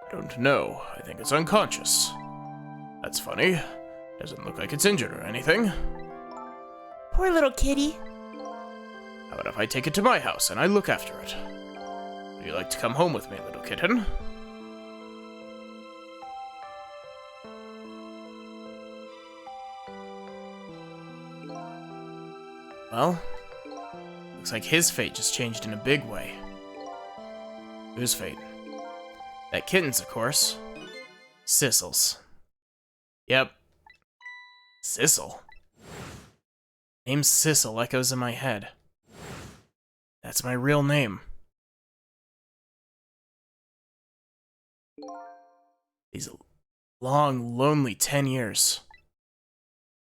I don't know. I think it's unconscious. That's funny. Doesn't look like it's injured or anything. Poor little kitty. How about if I take it to my house and I look after it? Would you like to come home with me, little kitten? Well, Looks like his fate just changed in a big way. Whose fate? That kitten's, of course. Sissel's. Yep. Sissel? Name Sissel echoes in my head. That's my real name. These long, lonely 10 years.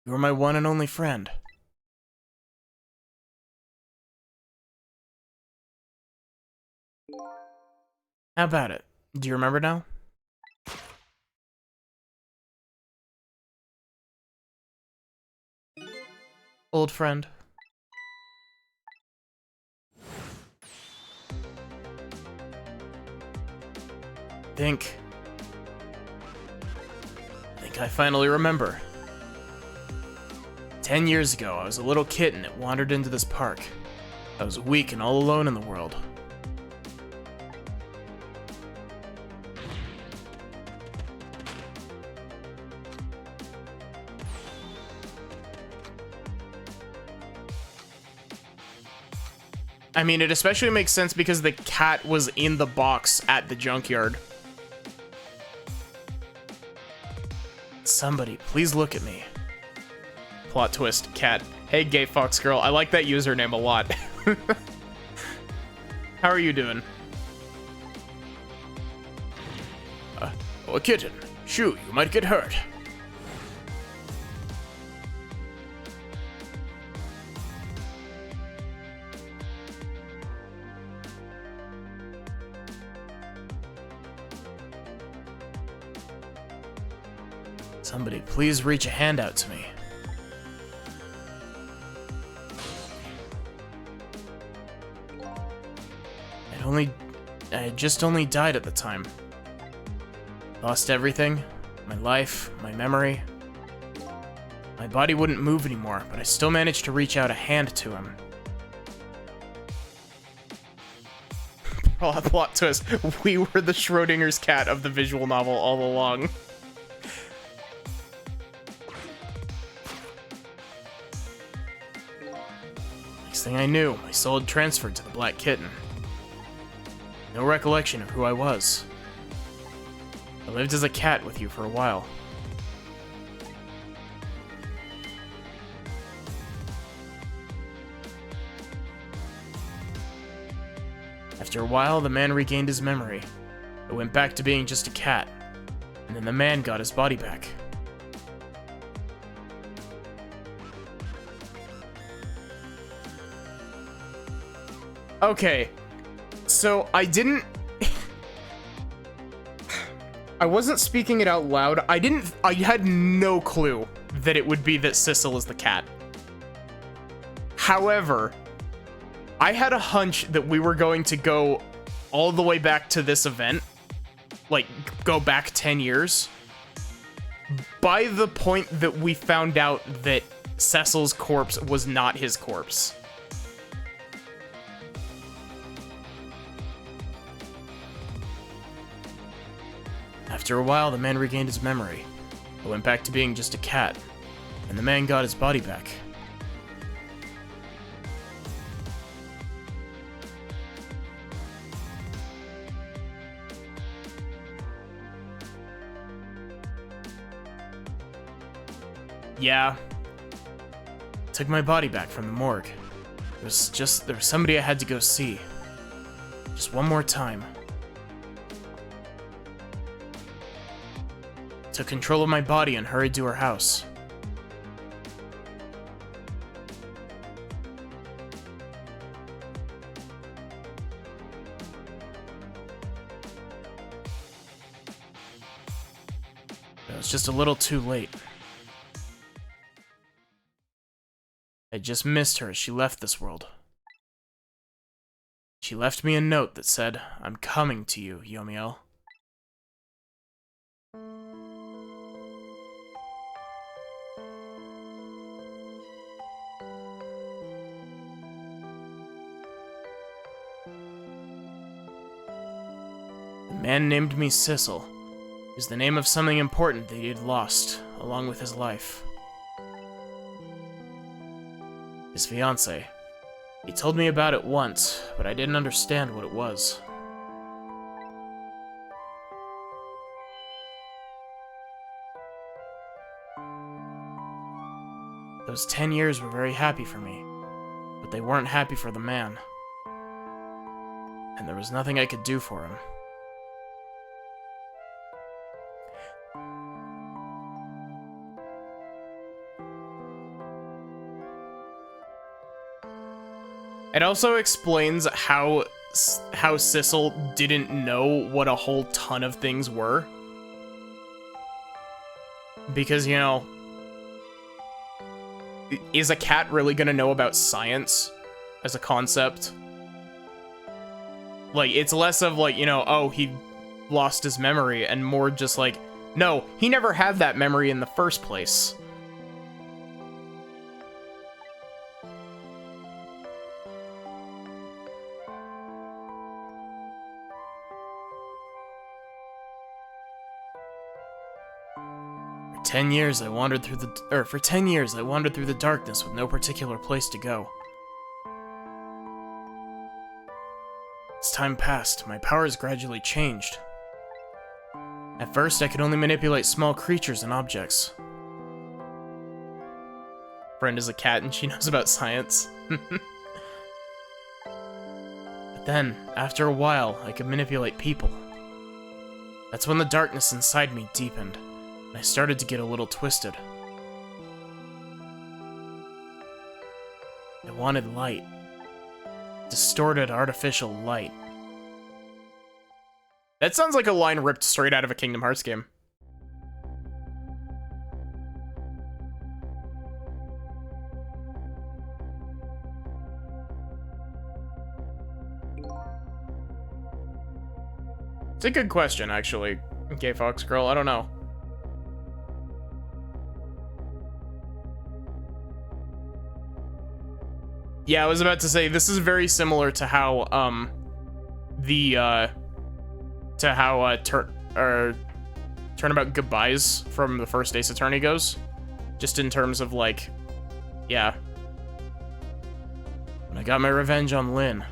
You were my one and only friend. How about it? Do you remember now? Old friend. I think I finally remember. 10 years ago, I was a little kitten that wandered into this park. I was weak and all alone in the world. I mean, it especially makes sense because the cat was in the box at the junkyard. Somebody, please look at me. Plot twist, cat. Hey, gay fox girl. I like that username a lot. How are you doing? Oh, a kitten. Shoo, you might get hurt. Somebody, please reach a hand out to me. I had just only died at the time. Lost everything. My life, my memory. My body wouldn't move anymore, but I still managed to reach out a hand to him. Plot twist. We were the Schrodinger's cat of the visual novel all along. Next thing I knew, my soul had transferred to the Black Kitten. No recollection of who I was. I lived as a cat with you for a while. After a while, the man regained his memory. I went back to being just a cat, and then the man got his body back. Okay, so I wasn't speaking it out loud. I had no clue that it would be that Sissel is the cat. However, I had a hunch that we were going to go all the way back to this event, like go back 10 years, by the point that we found out that Cecil's corpse was not his corpse. After a while, the man regained his memory. I went back to being just a cat, and the man got his body back. Yeah. Took my body back from the morgue. There was somebody I had to go see. Just one more time. Took control of my body and hurried to her house. It was just a little too late. I just missed her as she left this world. She left me a note that said, "I'm coming to you, Yomiel." The man named me Sissel. It was the name of something important that he had lost, along with his life. His fiancée. He told me about it once, but I didn't understand what it was. Those 10 years were very happy for me, but they weren't happy for the man. And there was nothing I could do for him. It also explains how Sissel didn't know what a whole ton of things were. Because, you know, is a cat really gonna know about science as a concept? Like, it's less of like, you know, oh, he lost his memory, and more just like, no, he never had that memory in the first place. For 10 years I wandered through the darkness with no particular place to go. As time passed, my powers gradually changed. At first, I could only manipulate small creatures and objects. Friend is a cat and she knows about science. But then, after a while, I could manipulate people. That's when the darkness inside me deepened, and I started to get a little twisted. I wanted light. Distorted, artificial light. That sounds like a line ripped straight out of a Kingdom Hearts game. It's a good question, actually, Gay Fox Girl. I don't know. Yeah, I was about to say, this is very similar to how, Turnabout Goodbyes from the first Ace Attorney goes. Just in terms of, like, yeah. When I got my revenge on Lyn,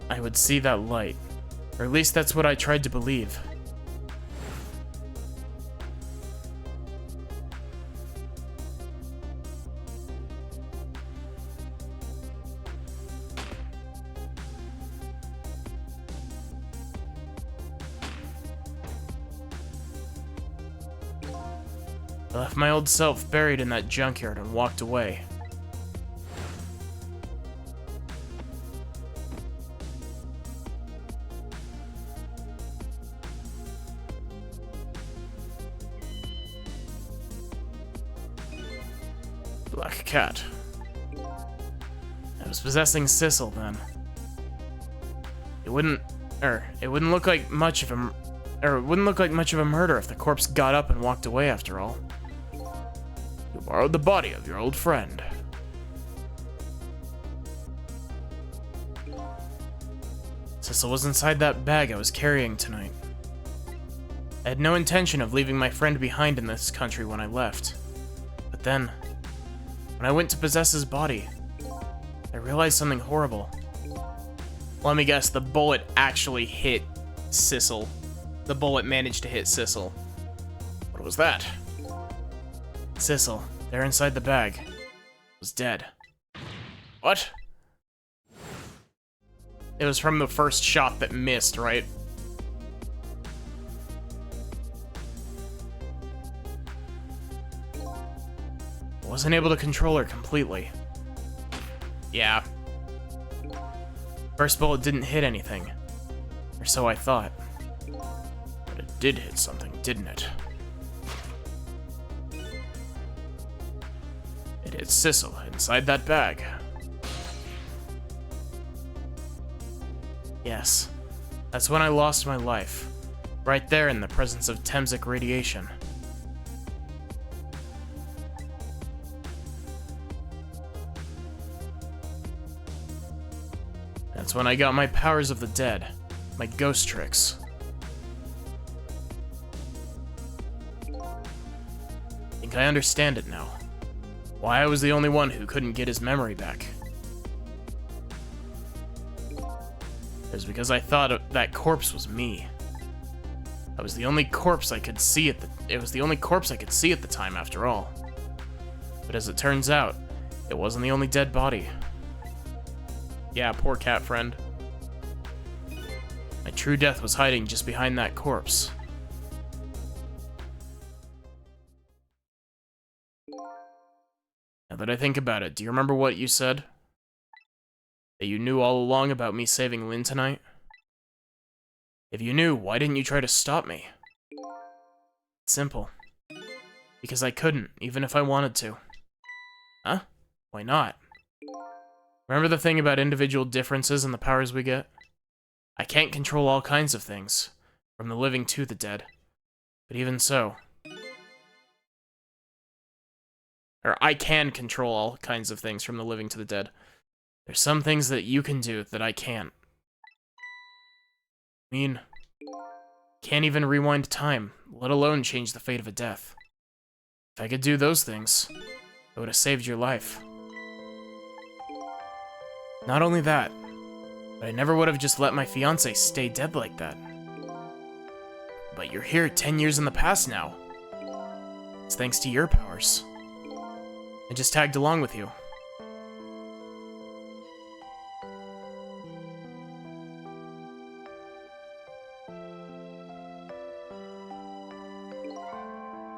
I would see that light. Or at least that's what I tried to believe. I left my old self buried in that junkyard and walked away. Black Cat. I was possessing Sissel then. It wouldn't look like much of a murder if the corpse got up and walked away after all. You borrowed the body of your old friend. Sissel was inside that bag I was carrying tonight. I had no intention of leaving my friend behind in this country when I left. But then, when I went to possess his body, I realized something horrible. Let me guess, the bullet actually hit Sissel. The bullet managed to hit Sissel. What was that? Sissel, there inside the bag, was dead. What? It was from the first shot that missed, right? I wasn't able to control her completely. Yeah. First bullet didn't hit anything. Or so I thought. But it did hit something, didn't it? It hit Sissel inside that bag. Yes. That's when I lost my life. Right there in the presence of Temsic radiation. That's when I got my powers of the dead, my ghost tricks. I think I understand it now. Why I was the only one who couldn't get his memory back. It was because I thought that corpse was me. I was the only corpse I could see at the time, after all. But as it turns out, it wasn't the only dead body. Yeah, poor cat friend. My true death was hiding just behind that corpse. Now that I think about it, do you remember what you said? That you knew all along about me saving Lyn tonight? If you knew, why didn't you try to stop me? It's simple. Because I couldn't, even if I wanted to. Huh? Why not? Remember the thing about individual differences in the powers we get? I can't control all kinds of things, from the living to the dead. But even so... Or I can control all kinds of things from the living to the dead. There's some things that you can do that I can't. I mean, can't even rewind time, let alone change the fate of a death. If I could do those things, it would have saved your life. Not only that, but I never would have just let my fiancé stay dead like that. But you're here 10 years in the past now. It's thanks to your powers. I just tagged along with you.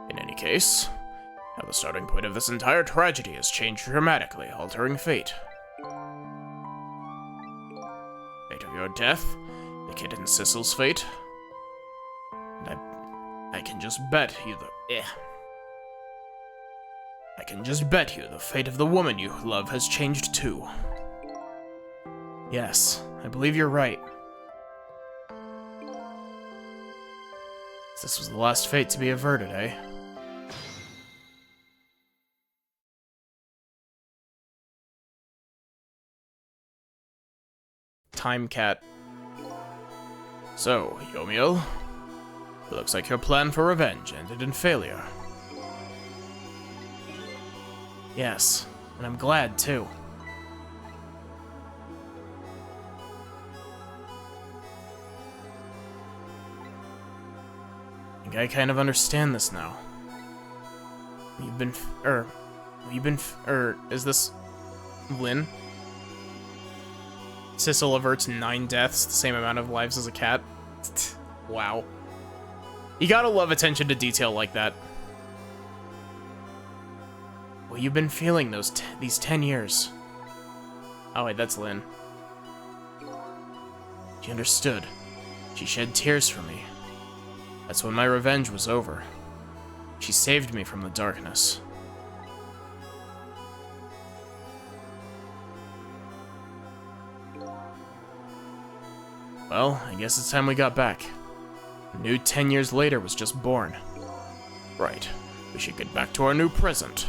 In any case, now the starting point of this entire tragedy has changed dramatically, altering fate. Fate of your death, the kid and Sissel's fate, and I can just bet you I can just bet you the fate of the woman you love has changed too. Yes, I believe you're right. This was the last fate to be averted, eh? Time Cat. So, Yomiel, it looks like your plan for revenge ended in failure. Yes, and I'm glad, too. I think I kind of understand this now. Is this Lyn? Sissel averts 9 deaths, the same amount of lives as a cat. Wow. You gotta love attention to detail like that. Well, you've been feeling these 10 years. Oh wait, that's Lyn. She understood. She shed tears for me. That's when my revenge was over. She saved me from the darkness. Well, I guess it's time we got back. A new 10 years later was just born. Right, we should get back to our new present.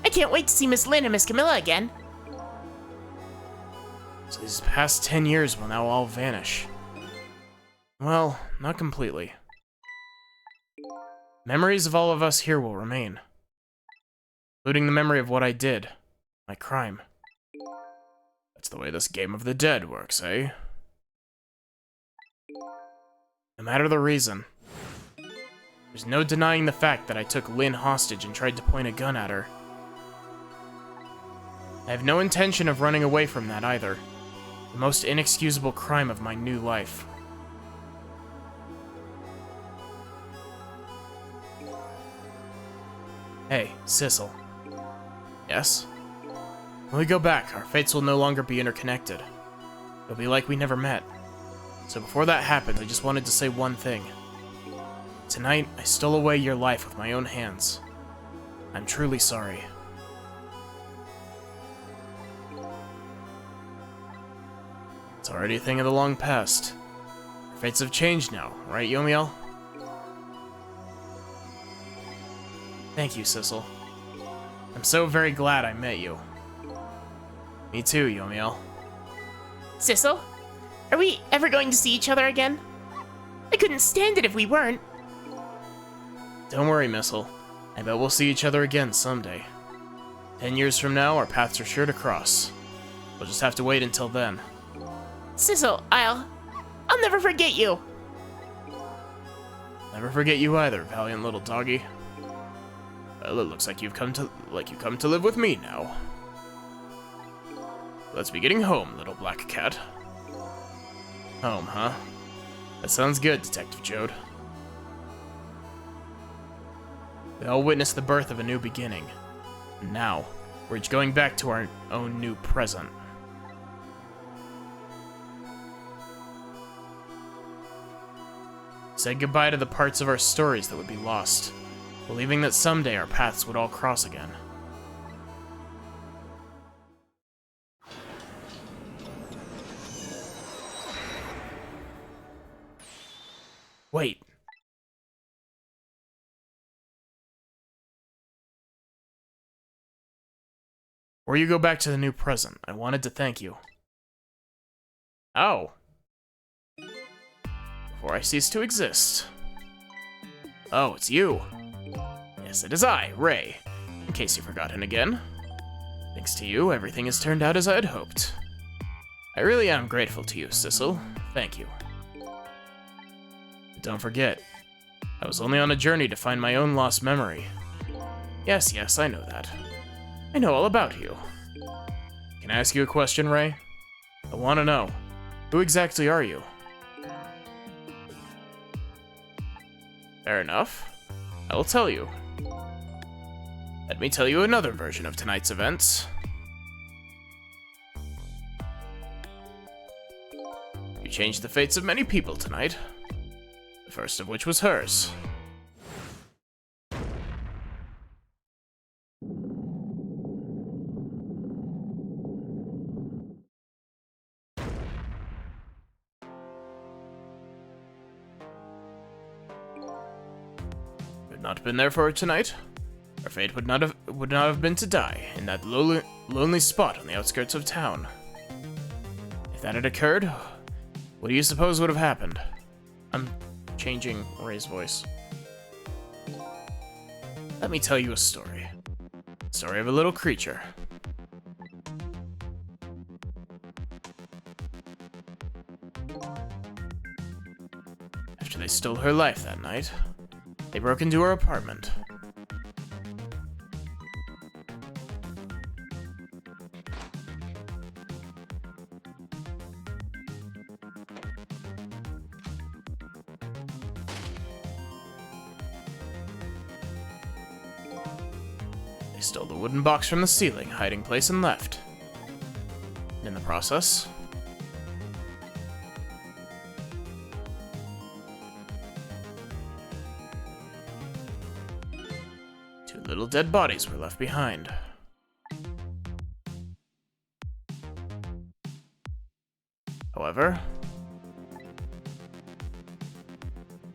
I can't wait to see Miss Lyn and Miss Camilla again. So these past 10 years will now all vanish. Well, not completely. Memories of all of us here will remain. Including the memory of what I did. My crime. That's the way this game of the dead works, eh? No matter the reason, there's no denying the fact that I took Lyn hostage and tried to point a gun at her. I have no intention of running away from that either. The most inexcusable crime of my new life. Hey, Sissel. Yes? When we go back, our fates will no longer be interconnected. It'll be like we never met. So before that happens, I just wanted to say one thing. Tonight, I stole away your life with my own hands. I'm truly sorry. It's already a thing of the long past. Our fates have changed now, right, Yomiel? Thank you, Sissel. I'm so very glad I met you. Me too, Yomiel. Sissel, are we ever going to see each other again? I couldn't stand it if we weren't. Don't worry, Missile. I bet we'll see each other again someday. 10 years from now, our paths are sure to cross. We'll just have to wait until then. Sissel, I'll never forget you. Never forget you either, valiant little doggy. Well, it looks like you've come to live with me now. Let's be getting home, little black cat. Home, huh? That sounds good, Detective Jode. We all witnessed the birth of a new beginning. And now, we're each going back to our own new present. Said goodbye to the parts of our stories that would be lost, believing that someday our paths would all cross again. Wait. Before you go back to the new present, I wanted to thank you. Oh. Before I cease to exist. Oh, it's you. Yes, it is I, Ray. In case you've forgotten again. Thanks to you, everything has turned out as I had hoped. I really am grateful to you, Sissel. Thank you. But don't forget, I was only on a journey to find my own lost memory. Yes, I know that. I know all about you. Can I ask you a question, Ray? I want to know, who exactly are you? Fair enough. I will tell you. Let me tell you another version of tonight's events. You changed the fates of many people tonight. The first of which was hers. If it had not been there for her tonight, her fate would not have been to die in that lonely spot on the outskirts of town. If that had occurred, what do you suppose would have happened? I'm changing Ray's voice. Let me tell you a story. The story of a little creature. After they stole her life that night, they broke into her apartment. They stole the wooden box from the ceiling, hiding place, and left. In the process, two little dead bodies were left behind. However,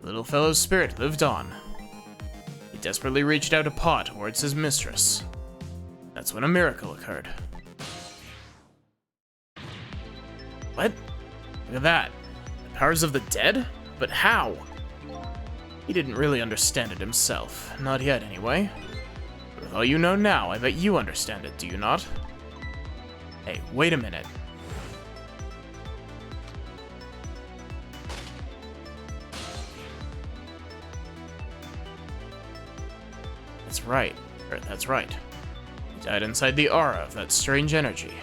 the little fellow's spirit lived on. He desperately reached out a paw towards his mistress. That's when a miracle occurred. What? Look at that. The powers of the dead? But how? He didn't really understand it himself. Not yet, anyway. But with all you know now, I bet you understand it, do you not? Hey, wait a minute. That's right. That's right. He died inside the aura of that strange energy.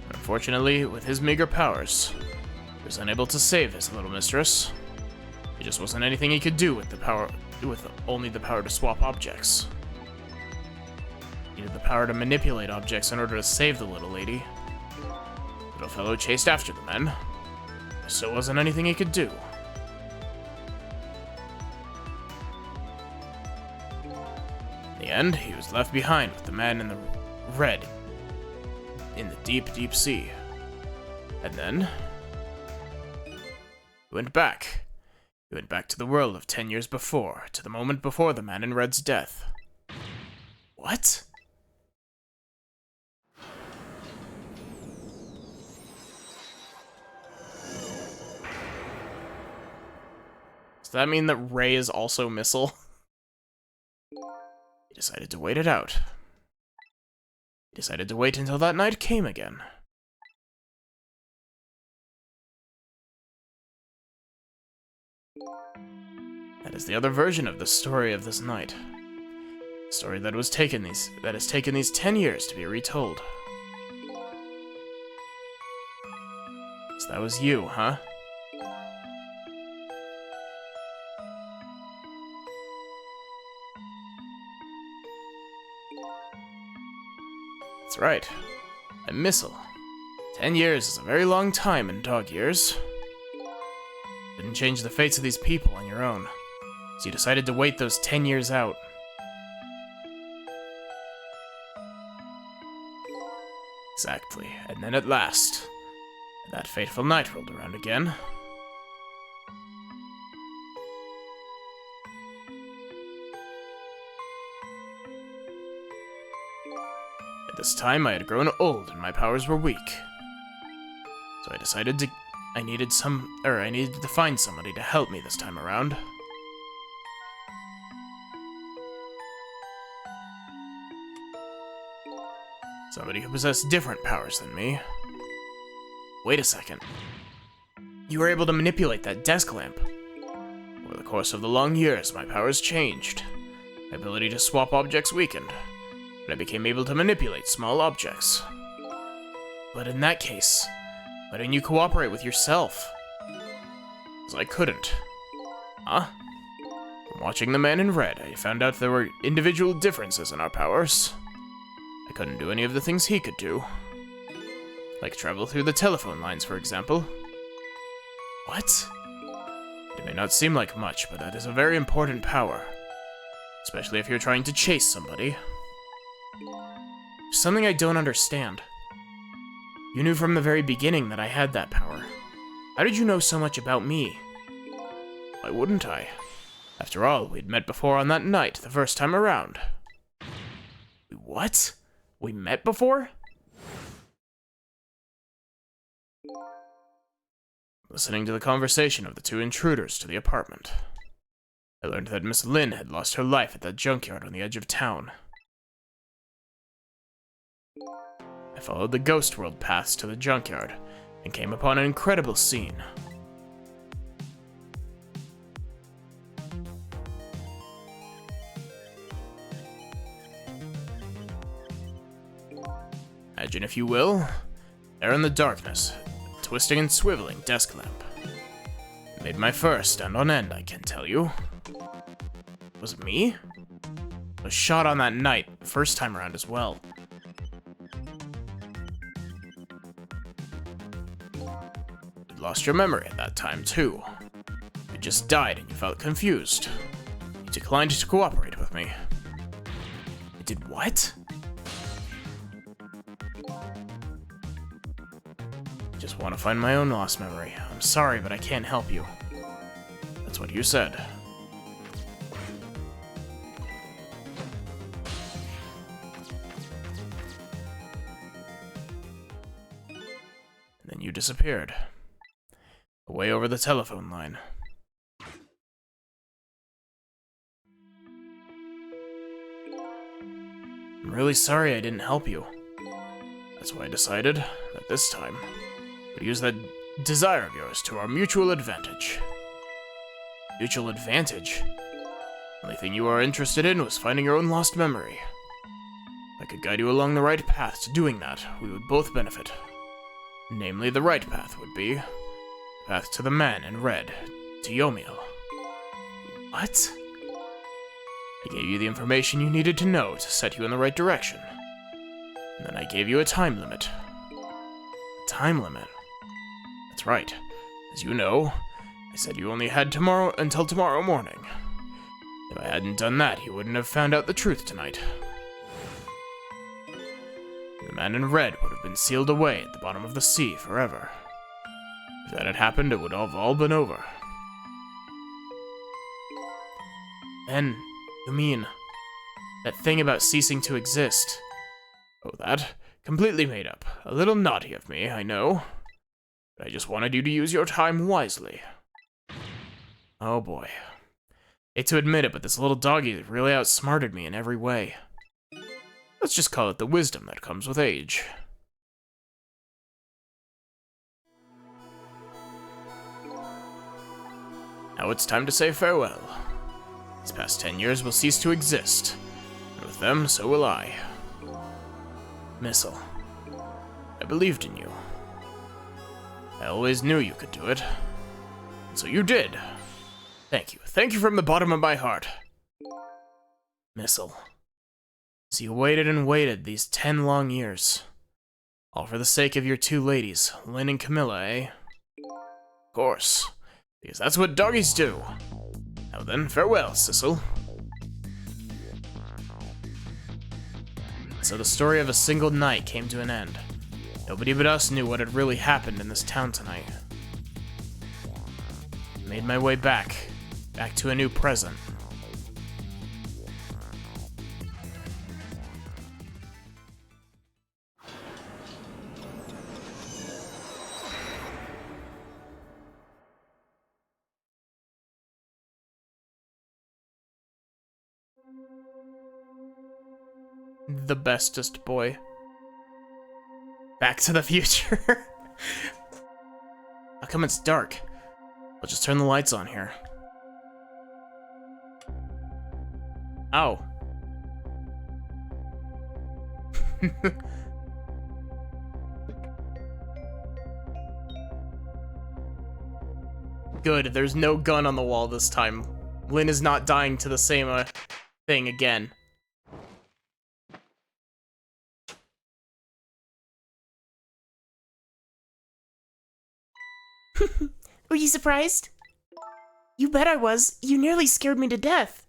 Unfortunately, with his meager powers, he was unable to save his little mistress. There just wasn't anything he could do with only the power to swap objects. He needed the power to manipulate objects in order to save the little lady. The little fellow chased after the men. There still wasn't anything he could do. In the end, he was left behind with the man in the red in the deep, deep sea. And then he went back. He went back to the world of 10 years before, to the moment before the man in red's death. What? Does that mean that Ray is also Missile? decided to wait it out. He decided to wait until that night came again. That is the other version of the story of this night. A story that has taken these 10 years to be retold. So that was you, huh? That's right. I'm Missile. 10 years is a very long time in dog years. Didn't change the fates of these people on your own, so you decided to wait those 10 years out. Exactly, and then at last, that fateful night rolled around again. At this time, I had grown old and my powers were weak. So I needed to find somebody to help me this time around. Somebody who possessed different powers than me. Wait a second. You were able to manipulate that desk lamp. Over the course of the long years, my powers changed. My ability to swap objects weakened, but I became able to manipulate small objects. But in that case, why didn't you cooperate with yourself? Because I couldn't. Huh? From watching The Man in Red, I found out there were individual differences in our powers. I couldn't do any of the things he could do. Like travel through the telephone lines, for example. What? It may not seem like much, but that is a very important power. Especially if you're trying to chase somebody. There's something I don't understand. You knew from the very beginning that I had that power. How did you know so much about me? Why wouldn't I? After all, we'd met before on that night, the first time around. What? We met before? Listening to the conversation of the two intruders to the apartment, I learned that Miss Lynn had lost her life at that junkyard on the edge of town. I followed the Ghost World paths to the junkyard and came upon an incredible scene. Imagine, if you will, there in the darkness, a twisting and swiveling desk lamp. It made my fur stand on end, I can tell you. Was it me? I was shot on that night, first time around as well. You lost your memory at that time, too. You just died and you felt confused. You declined to cooperate with me. You did what? Just want to find my own lost memory. I'm sorry, but I can't help you. That's what you said. And then you disappeared. Away over the telephone line. I'm really sorry I didn't help you. That's why I decided that this time, we'd use that desire of yours to our mutual advantage. Mutual advantage? The only thing you were interested in was finding your own lost memory. If I could guide you along the right path to doing that, we would both benefit. Namely, the right path would be the path to the Man in Red, to Yomiel. What? I gave you the information you needed to know to set you in the right direction. And then I gave you a time limit. A time limit? That's right. As you know, I said you only had until tomorrow morning. If I hadn't done that, you wouldn't have found out the truth tonight. The Man in Red would have been sealed away at the bottom of the sea forever. If that had happened, it would have all been over. Then, you mean that thing about ceasing to exist? Oh, that? Completely made up. A little naughty of me, I know. But I just wanted you to use your time wisely. Oh boy. Hate to admit it, but this little doggy really outsmarted me in every way. Let's just call it the wisdom that comes with age. Now it's time to say farewell. These past 10 years will cease to exist, and with them, so will I. Missile, I believed in you. I always knew you could do it, and so you did. Thank you. Thank you from the bottom of my heart. Missile. So you waited and waited these 10 long years. All for the sake of your two ladies, Lynn and Camilla, eh? Of course, because that's what doggies do. Now then, farewell, Sissel. So the story of a single night came to an end. Nobody but us knew what had really happened in this town tonight. I made my way back to a new present. The bestest boy. Back to the Future. How come it's dark? I'll just turn the lights on here. Ow. Good, there's no gun on the wall this time. Lynn is not dying to the same thing again. Were you surprised? You bet I was. You nearly scared me to death.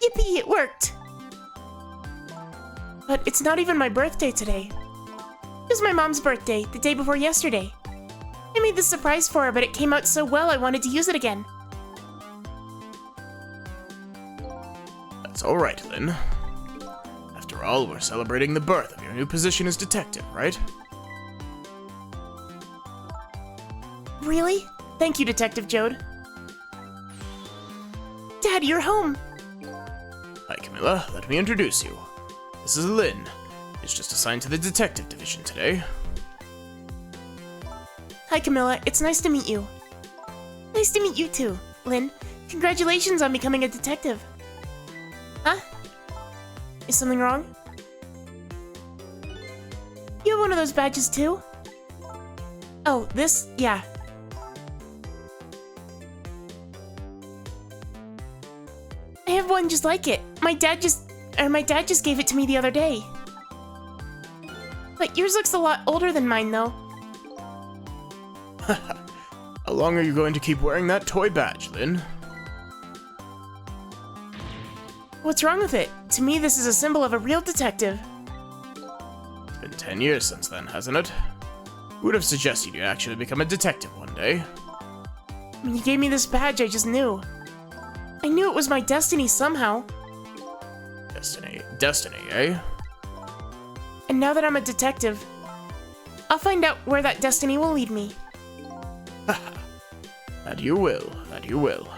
Yippee, it worked! But it's not even my birthday today. It was my mom's birthday, the day before yesterday. I made this surprise for her, but it came out so well I wanted to use it again. That's alright, Lynn. After all, we're celebrating the birth of your new position as detective, right? Really? Thank you, Detective Jode. Dad, you're home! Hi, Camilla. Let me introduce you. This is Lynn. It's just assigned to the detective division today. Hi, Camilla. It's nice to meet you. Nice to meet you too, Lynn. Congratulations on becoming a detective. Huh? Is something wrong? You have one of those badges too? Oh, this? Yeah. I have one just like it. My dad just gave it to me the other day. But yours looks a lot older than mine, though. How long are you going to keep wearing that toy badge, Lynn? What's wrong with it? To me, this is a symbol of a real detective. It's been 10 years since then, hasn't it? Who would have suggested you'd actually become a detective one day? When you gave me this badge, I just knew. I knew it was my destiny somehow. Destiny, eh? And now that I'm a detective, I'll find out where that destiny will lead me. That you will, that you will.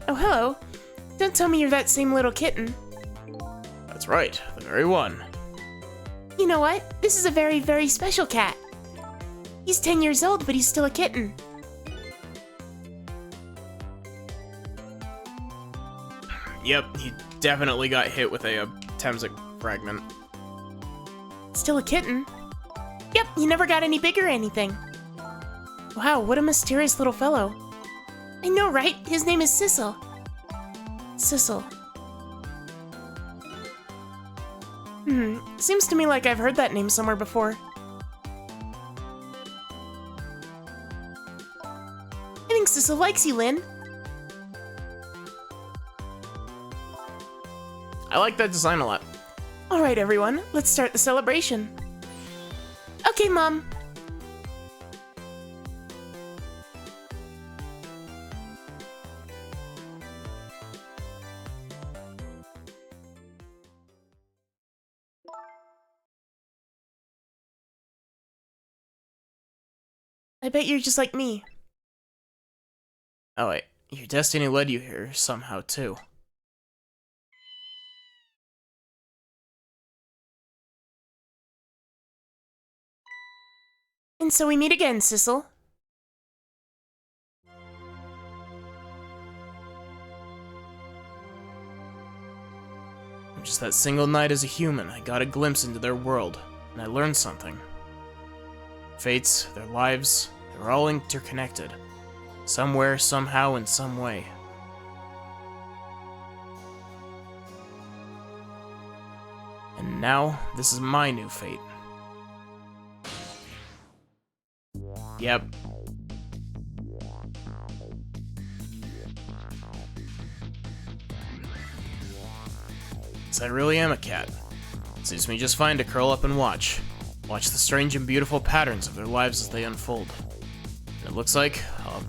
Oh, hello. Don't tell me you're that same little kitten. That's right, the very one. You know what? This is a very, very special cat. He's 10 years old, but he's still a kitten. Yep, he definitely got hit with a Temsic fragment. Still a kitten? Yep, he never got any bigger or anything. Wow, what a mysterious little fellow. I know, right? His name is Sissel. Sissel. Seems to me like I've heard that name somewhere before. I think Sissel likes you, Lynn. I like that design a lot. Alright, everyone, let's start the celebration. Okay, Mom. I bet you're just like me. Oh wait, your destiny led you here somehow too. And so we meet again, Sissel. Just that single night as a human, I got a glimpse into their world, and I learned something. Fates, their lives, they're all interconnected. Somewhere, somehow, in some way. And now, this is my new fate. Yep. I really am a cat. Suits me just fine to curl up and watch. Watch the strange and beautiful patterns of their lives as they unfold. And it looks like I'll have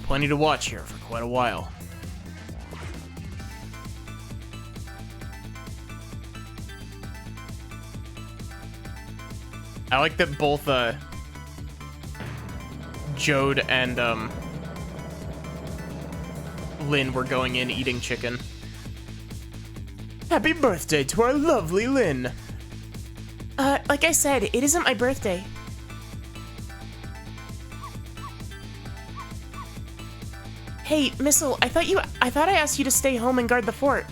plenty to watch here for quite a while. I like that both Jode and Lynn were going in eating chicken. Happy birthday to our lovely Lynn! Like I said, it isn't my birthday. Hey, Missile, I thought I asked you to stay home and guard the fort.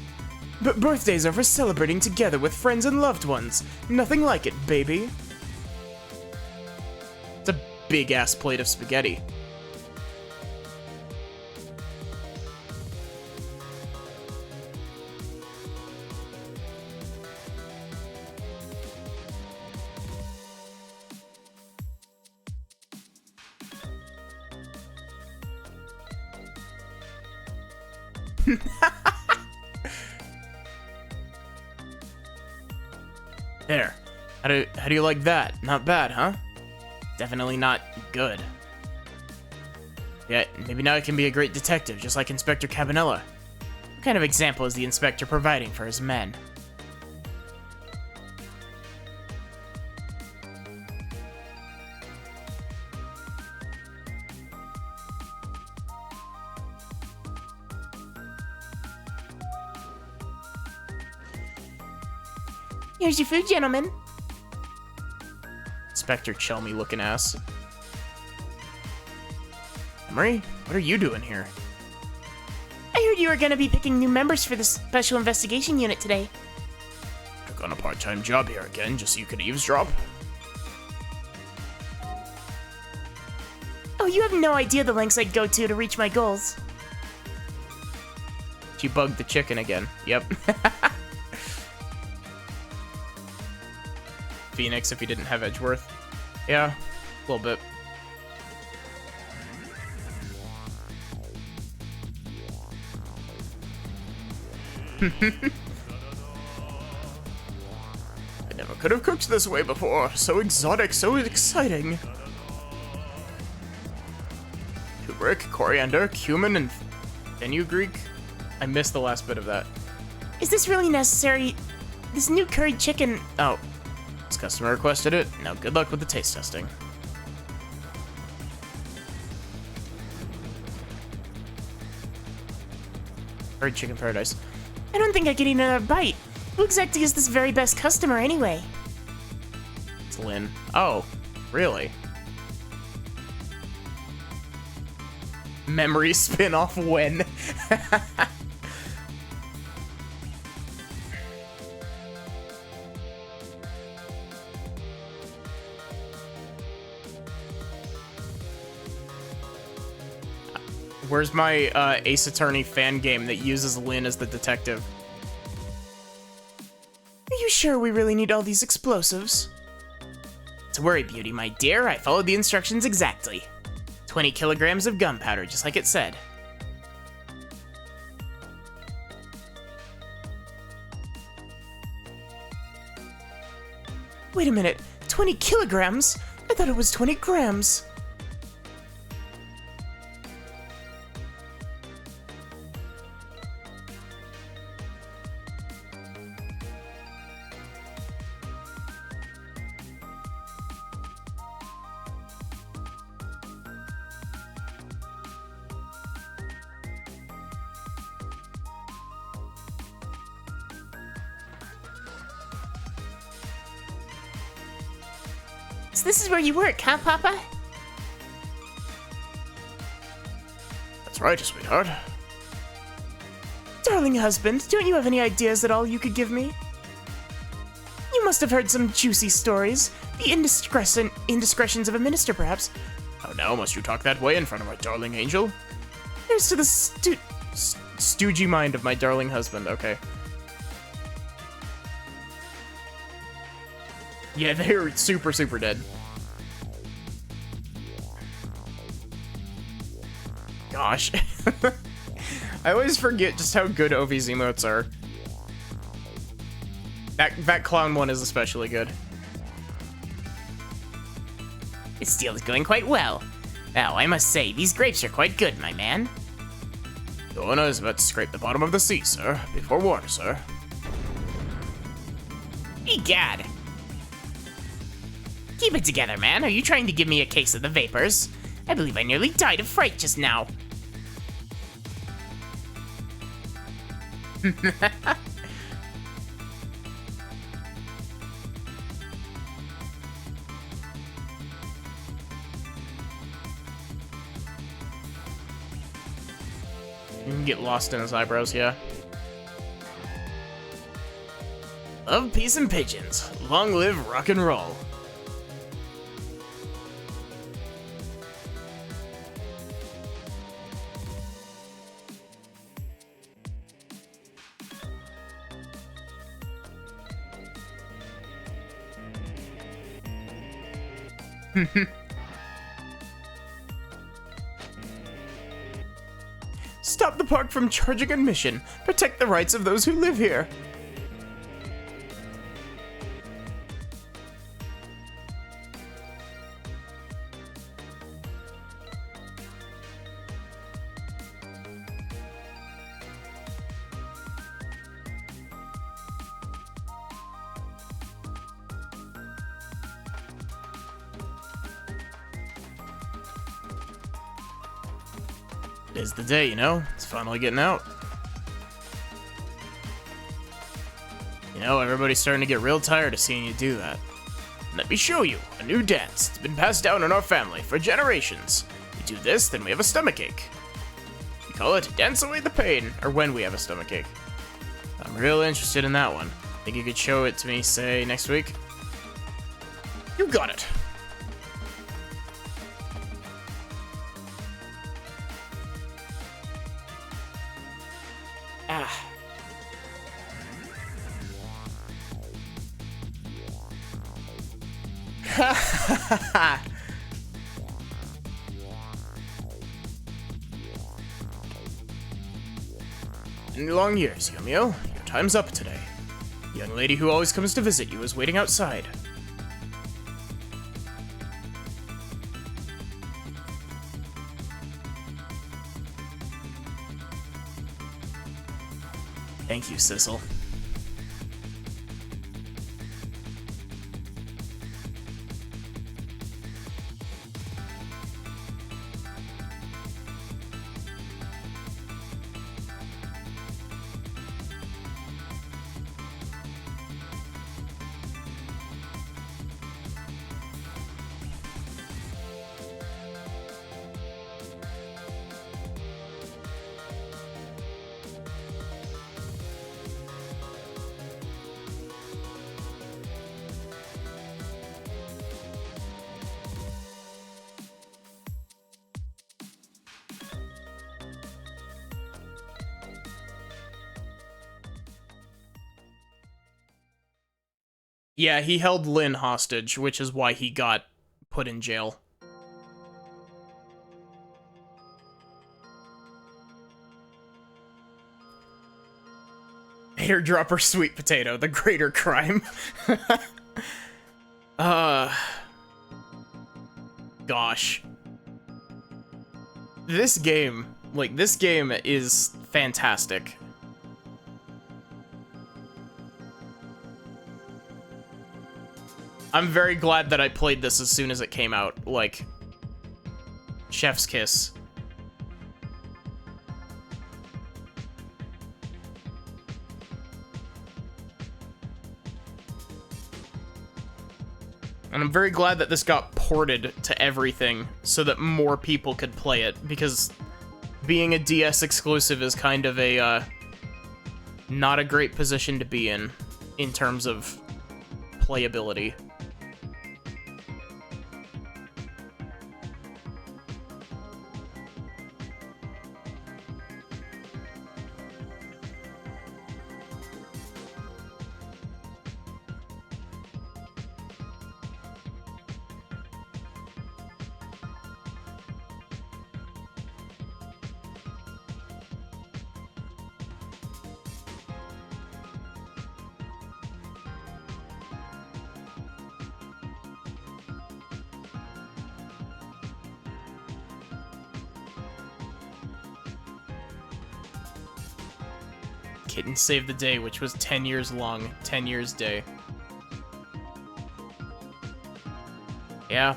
But birthdays are for celebrating together with friends and loved ones. Nothing like it, baby. It's a big-ass plate of spaghetti. There. How do you like that? Not bad, huh? Definitely not good. Yeah, maybe now I can be a great detective, just like Inspector Cabanela. What kind of example is the inspector providing for his men? Here's your food, gentlemen. Inspector Chelmy looking ass. Emery, what are you doing here? I heard you were gonna be picking new members for the Special Investigation Unit today. Took on a part-time job here again, just so you could eavesdrop? Oh, you have no idea the lengths I'd go to reach my goals. She bugged the chicken again. Yep. Phoenix if he didn't have Edgeworth. Yeah, a little bit. I never could have cooked this way before. So exotic, so exciting. Turmeric, coriander, cumin, and fenugreek. I missed the last bit of that. Is this really necessary? This new curried chicken... Oh. This customer requested it. Now good luck with the taste testing. Curried chicken paradise. I don't think I could eat another bite. Who exactly is this very best customer anyway? It's Lynn. Oh, really? Memory spin-off when? Where's my Ace Attorney fan game that uses Lynn as the detective? Are you sure we really need all these explosives? Don't worry, Beauty, my dear. I followed the instructions exactly. 20 kilograms of gunpowder, just like it said. Wait a minute, 20 kilograms? I thought it was 20 grams. So this is where you work, huh, Papa? That's right, sweetheart. Darling husband, don't you have any ideas at all you could give me? You must have heard some juicy stories. The indiscretions of a minister, perhaps. How now must you talk that way in front of my darling angel? Here's to the Stoogey mind of my darling husband, okay. Yeah, they're super, super dead. Gosh. I always forget just how good Ovi's emotes are. That clown one is especially good. This deal is going quite well. Now, I must say, these grapes are quite good, my man. Donna is about to scrape the bottom of the sea, sir. Be forewarned, sir. Egad! Keep it together, man. Are you trying to give me a case of the vapors? I believe I nearly died of fright just now. You can get lost in his eyebrows, yeah. Love, peace, and pigeons. Long live rock and roll. Stop the park from charging admission. Protect the rights of those who live here. Today's the day, you know? It's finally getting out. You know, everybody's starting to get real tired of seeing you do that. Let me show you a new dance. It's been passed down in our family for generations. We do this, then we have a stomachache. We call it Dance Away the Pain, or when we have a stomachache. I'm real interested in that one. Think you could show it to me, say, next week? You got it. In long years, Yumio, your time's up today. The young lady who always comes to visit you is waiting outside. Thank you, Sissel. Yeah, he held Lynn hostage, which is why he got put in jail. Hairdropper sweet potato, the greater crime. Gosh. This game is fantastic. I'm very glad that I played this as soon as it came out, like, chef's kiss. And I'm very glad that this got ported to everything so that more people could play it, because being a DS exclusive is kind of a, not a great position to be in terms of playability. Kitten saved the day, which was 10 years long. 10 years day. Yeah.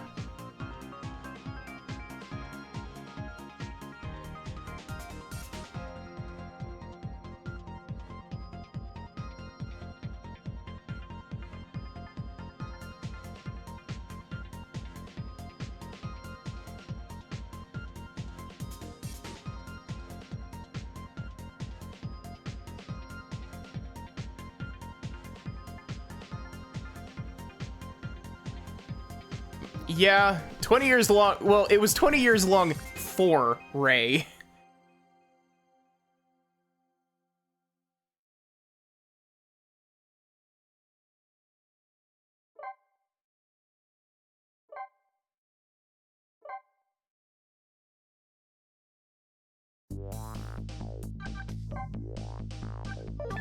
Yeah, 20 years long. Well, it was 20 years long for Ray.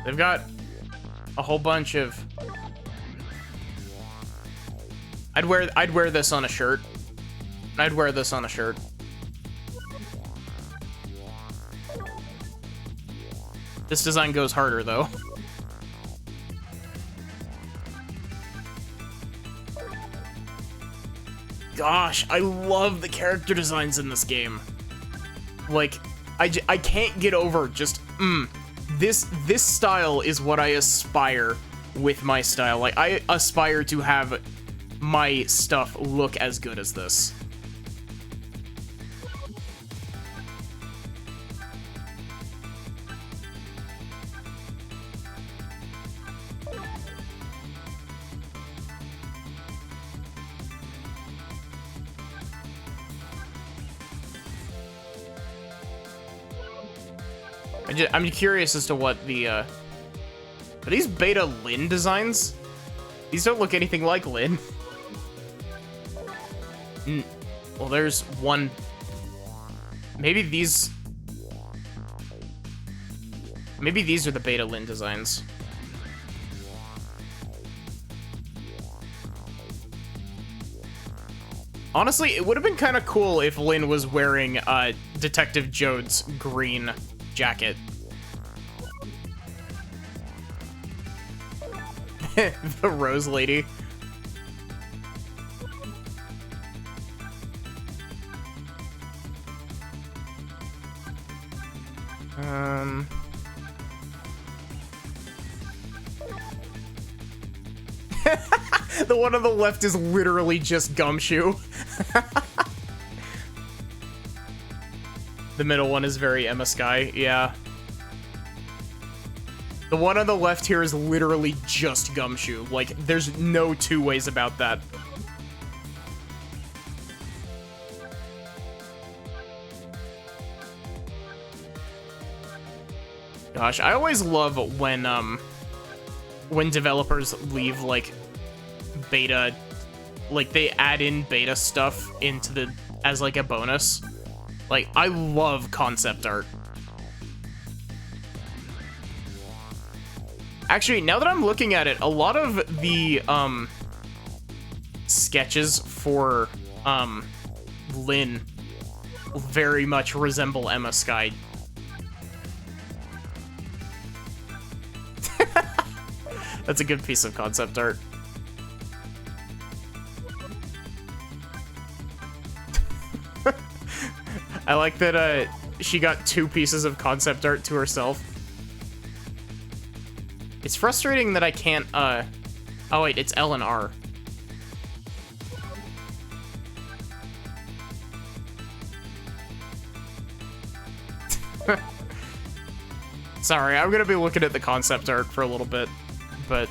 They've got a whole bunch of... I'd wear this on a shirt. I'd wear this on a shirt. This design goes harder, though. Gosh, I love the character designs in this game. Like, I can't get over just, this style is what I aspire with my style. Like, I aspire to have my stuff look as good as this. I'm curious as to what the, are these beta Lyn designs? These don't look anything like Lyn. Well, there's one. Maybe these are the beta Lyn designs. Honestly, it would have been kind of cool if Lyn was wearing Detective Jode's green jacket. The Rose Lady. The one on the left is literally just Gumshoe. The middle one is very Emma Sky, yeah. The one on the left here is literally just Gumshoe. Like, there's no two ways about that. Gosh, I always love when developers leave, like, beta, like, they add in beta stuff into the, as, like, a bonus. Like, I love concept art. Actually, now that I'm looking at it, a lot of the, sketches for, Lyn very much resemble Emma Sky. That's a good piece of concept art. I like that she got 2 pieces of concept art to herself. It's frustrating that I can't, oh wait, it's L and R. Sorry, I'm gonna be looking at the concept art for a little bit, but...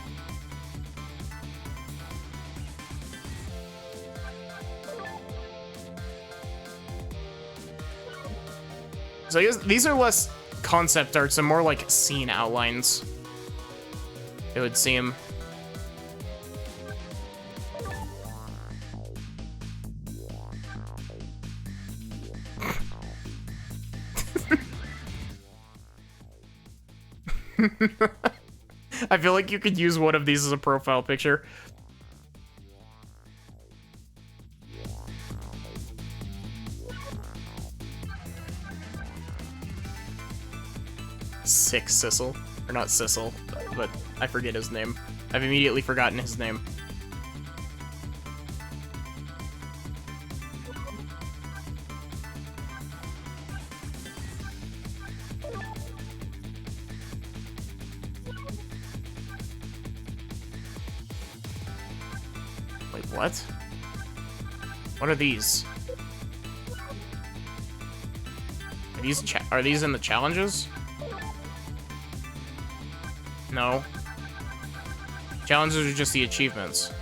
So I guess these are less concept arts and more like scene outlines, it would seem. I feel like you could use one of these as a profile picture. Sick Sissel. Or not Sissel, but I forget his name. I've immediately forgotten his name. Wait, what? What are these? Are these in the challenges? No. Challenges are just the achievements.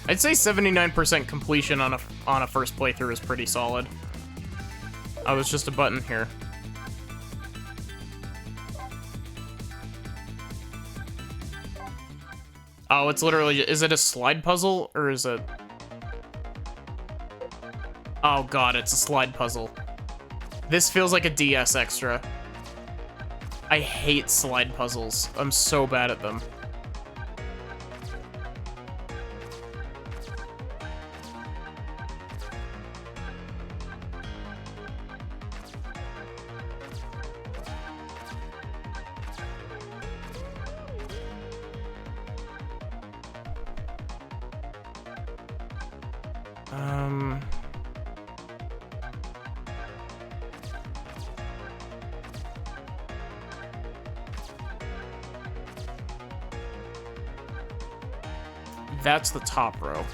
I'd say 79% completion on a first playthrough is pretty solid. Oh, it's just a button here. Oh, it's literally, is it a slide puzzle or is it? Oh god, it's a slide puzzle. This feels like a DS extra. I hate slide puzzles. I'm so bad at them. That's the top row.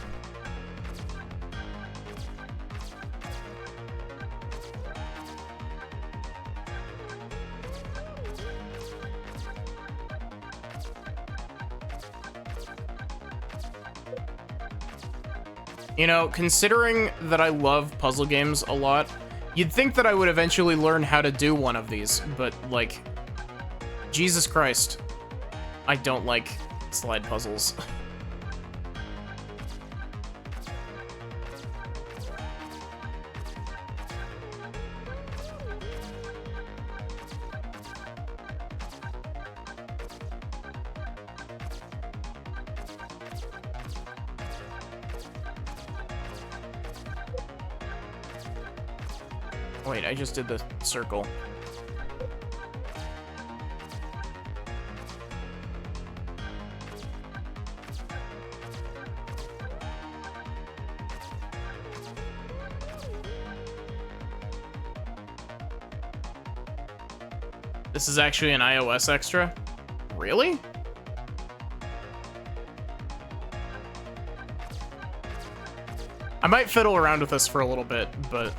You know, considering that I love puzzle games a lot, you'd think that I would eventually learn how to do one of these, but, like, Jesus Christ, I don't like slide puzzles. Wait, I just did the circle. This is actually an iOS extra? Really? I might fiddle around with this for a little bit, but...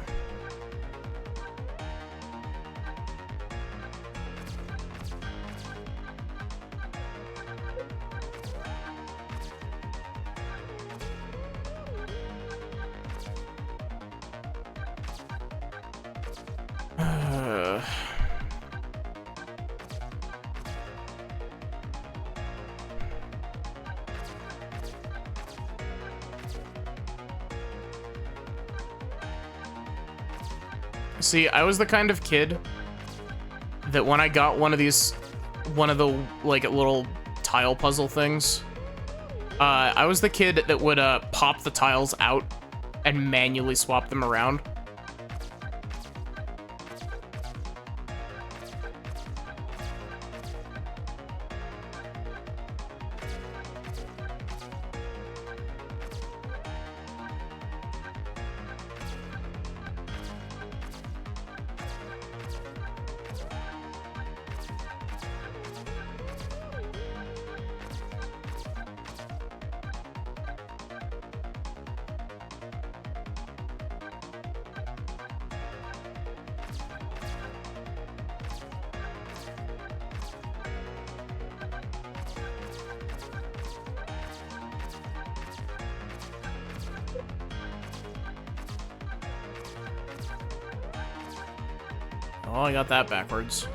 See, I was the kind of kid that when I got one of the, like, little tile puzzle things, I was the kid that would, pop the tiles out and manually swap them around. well, I got that backwards.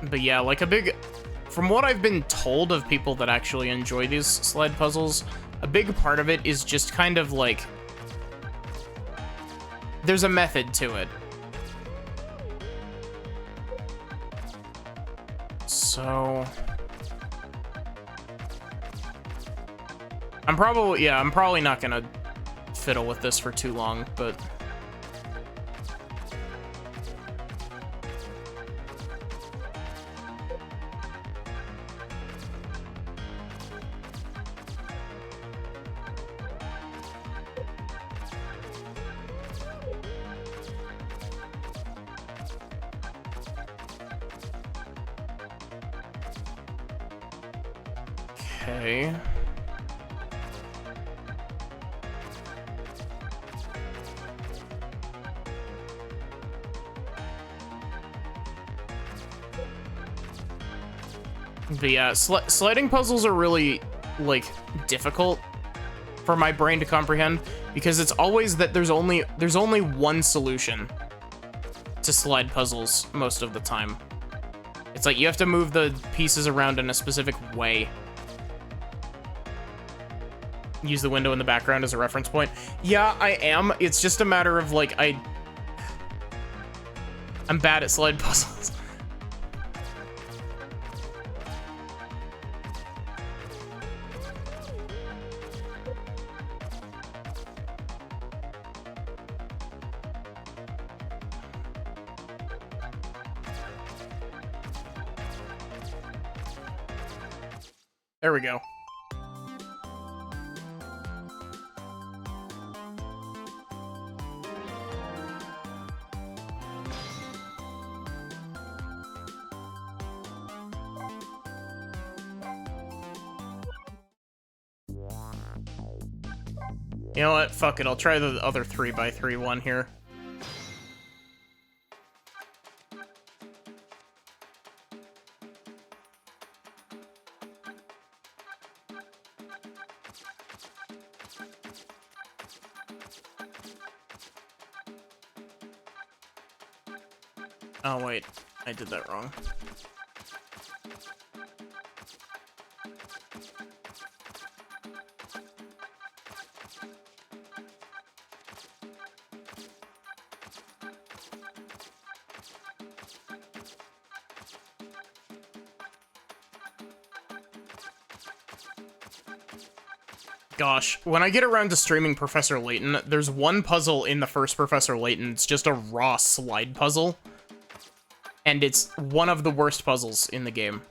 But yeah, like from what I've been told of people that actually enjoy these slide puzzles, a big part of it is just kind of like, there's a method to it. So I'm probably not gonna fiddle with this for too long, but okay. But yeah, sliding puzzles are really, like, difficult for my brain to comprehend, because it's always that there's only one solution to slide puzzles most of the time. It's like you have to move the pieces around in a specific way. Use the window in the background as a reference point. Yeah, I am. It's just a matter of, like, I'm bad at slide puzzles. There we go. You know what? Fuck it. I'll try the other 3x3 one here. Oh, wait. I did that wrong. Gosh, when I get around to streaming Professor Layton, there's one puzzle in the first Professor Layton. It's just a raw slide puzzle. And it's one of the worst puzzles in the game.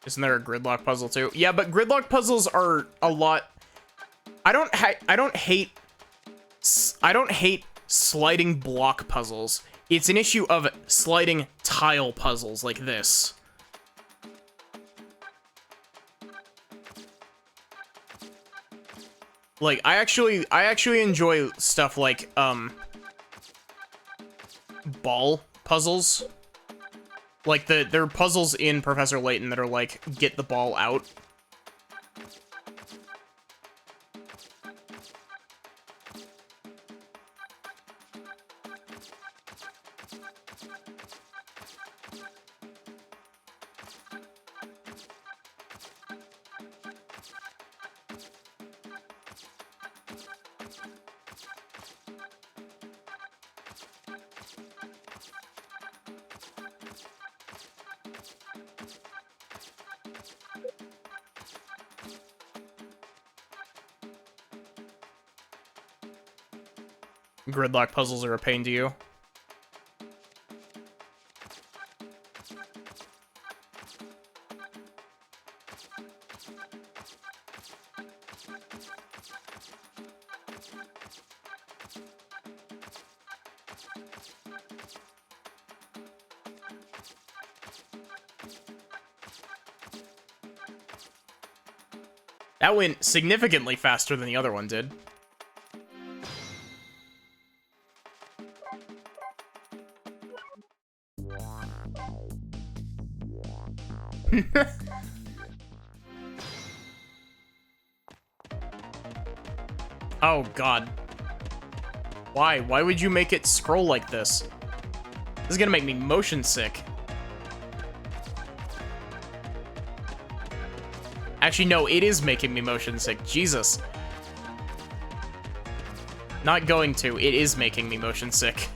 Isn't there a gridlock puzzle too? Yeah, but gridlock puzzles are a lot. I don't hate sliding block puzzles. It's an issue of sliding tile puzzles like this. Like, I actually enjoy stuff like ball puzzles. Like, there are puzzles in Professor Layton that are like, get the ball out. Gridlock puzzles are a pain to you. That went significantly faster than the other one did. Oh, God. Why? Why would you make it scroll like this? This is gonna make me motion sick. Actually, no, it is making me motion sick. Jesus. Not going to. It is making me motion sick.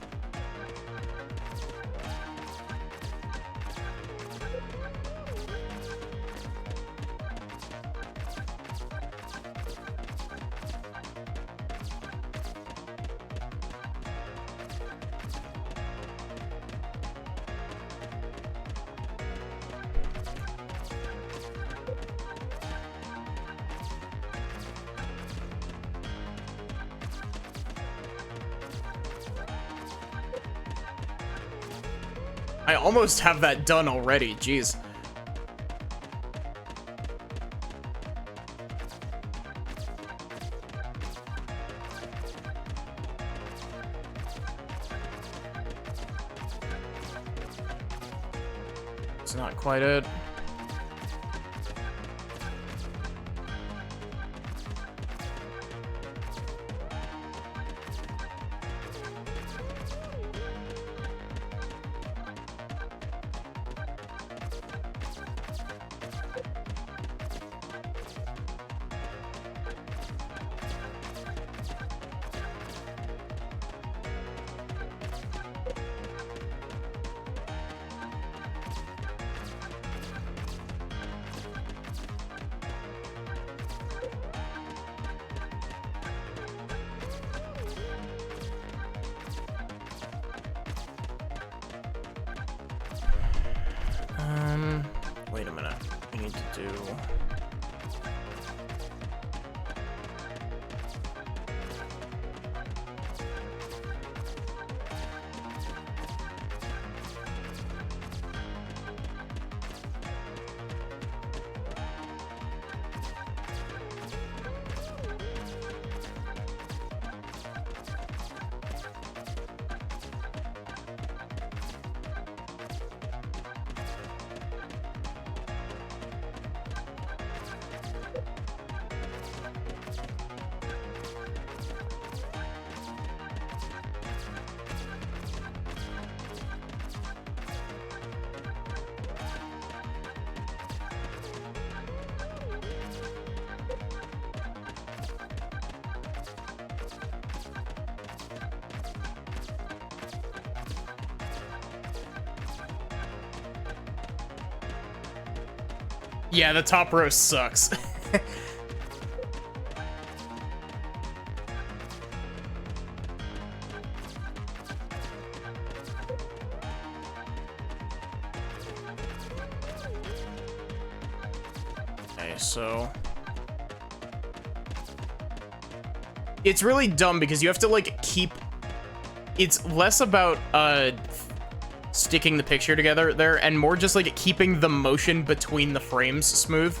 I almost have that done already, jeez. It's not quite it. Wait a minute. We need to do... Yeah, the top row sucks. Okay, so... It's really dumb because you have to, like, keep... It's less about, sticking the picture together there, and more just like keeping the motion between the frames smooth.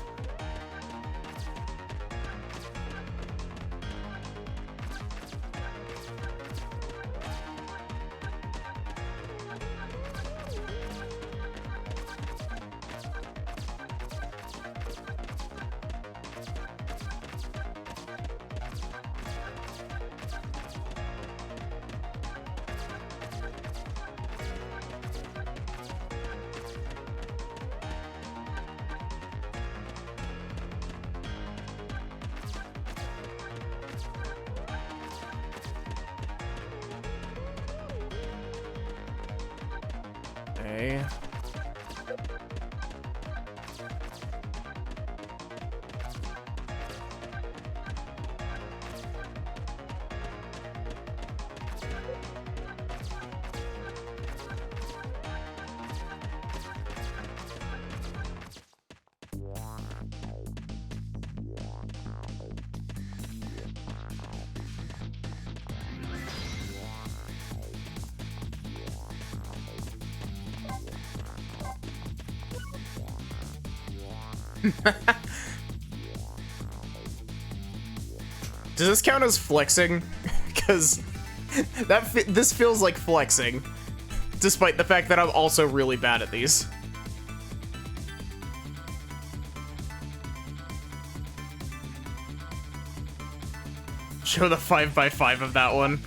Okay. Does this count as flexing? Because this feels like flexing, despite the fact that I'm also really bad at these. Show the 5x5 of that one.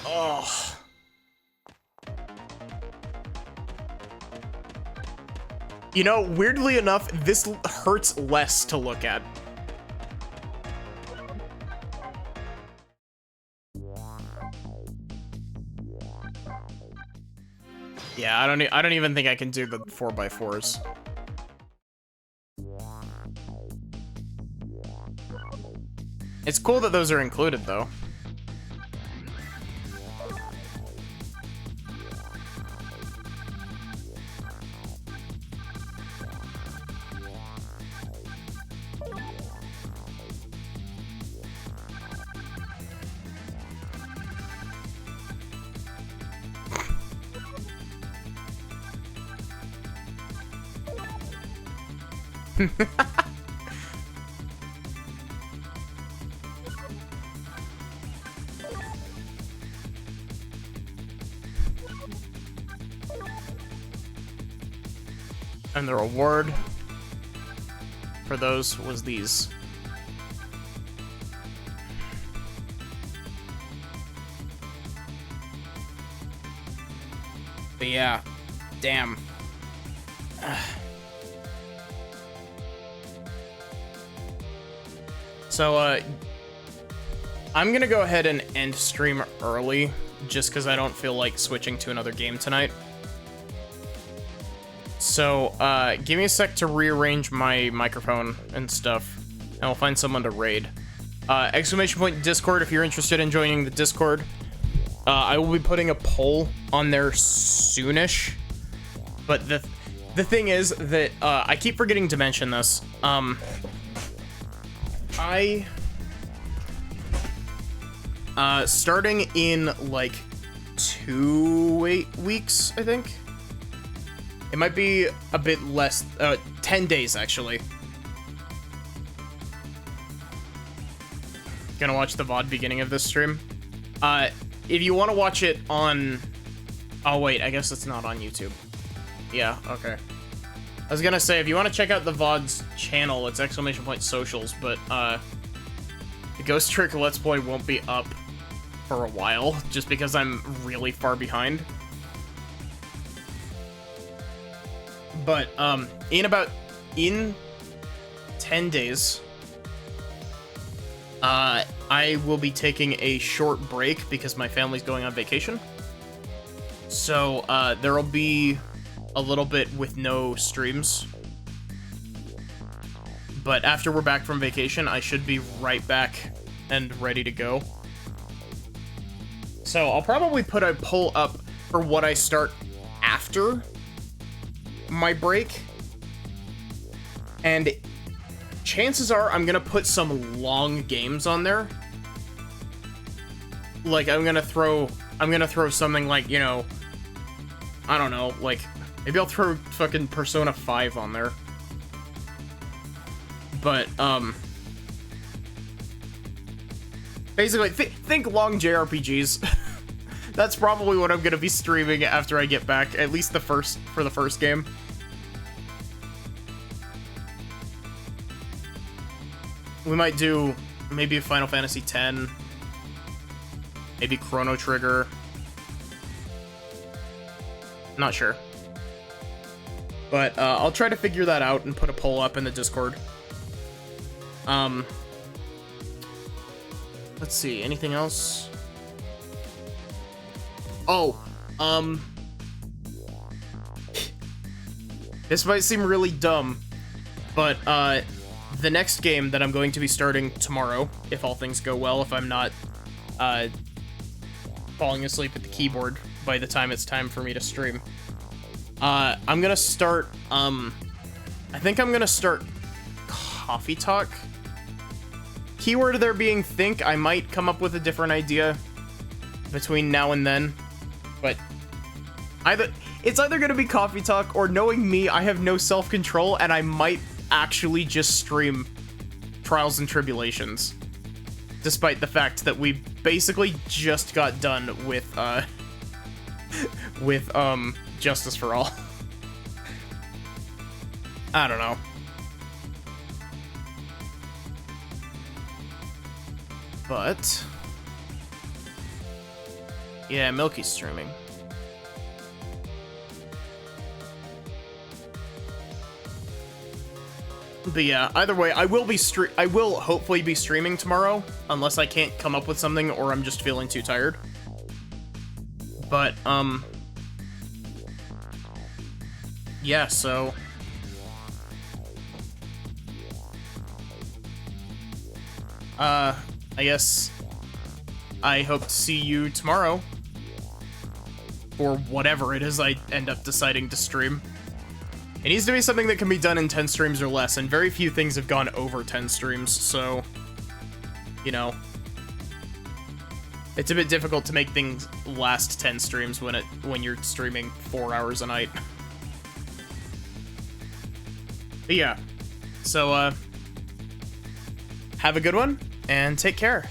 Oh. You know, weirdly enough, this hurts less to look at. Yeah, I don't even think I can do the 4x4s. It's cool that those are included, though. And the reward for those was these. But yeah, damn. So, I'm gonna go ahead and end stream early, just because I don't feel like switching to another game tonight. So, give me a sec to rearrange my microphone and stuff, and we'll find someone to raid. Exclamation point Discord if you're interested in joining the Discord. I will be putting a poll on there soonish, but the thing is that, I keep forgetting to mention this. Starting in, like, 2 weeks, I think? It might be a bit less, 10 days, actually. Gonna watch the VOD beginning of this stream. If you want to watch it on... Oh, wait, I guess it's not on YouTube. Yeah, okay. I was gonna say, if you want to check out the VOD's channel, it's exclamation point socials, but, the Ghost Trick Let's Play won't be up for a while, just because I'm really far behind. But, in 10 days, I will be taking a short break because my family's going on vacation. So, there'll be a little bit with no streams. But after we're back from vacation, I should be right back and ready to go. So, I'll probably put a poll up for what I start after my break, and chances are I'm gonna put some long games on there. Like, I'm gonna throw something like, you know, I don't know, like, maybe I'll throw fucking Persona 5 on there. But, basically, think long JRPGs. That's probably what I'm gonna be streaming after I get back, at least for the first game. We might do maybe Final Fantasy X, maybe Chrono Trigger. Not sure. But I'll try to figure that out and put a poll up in the Discord. Let's see, anything else? Oh, this might seem really dumb, but, the next game that I'm going to be starting tomorrow, if all things go well, if I'm not, falling asleep at the keyboard by the time it's time for me to stream, I'm gonna start, I think I'm gonna start Coffee Talk. Keyword there being think. I might come up with a different idea between now and then, but it's either gonna be Coffee Talk, or knowing me, I have no self-control, and I might actually just stream trials and tribulations. Despite the fact that we basically just got done with, Justice for All. I don't know. But... yeah, Milky's streaming. But yeah, either way, I will hopefully be streaming tomorrow, unless I can't come up with something or I'm just feeling too tired. But, yeah, so... I guess I hope to see you tomorrow for whatever it is I end up deciding to stream. It needs to be something that can be done in 10 streams or less, and very few things have gone over 10 streams, so, you know, it's a bit difficult to make things last 10 streams when you're streaming 4 hours a night. But yeah, so, have a good one, and take care.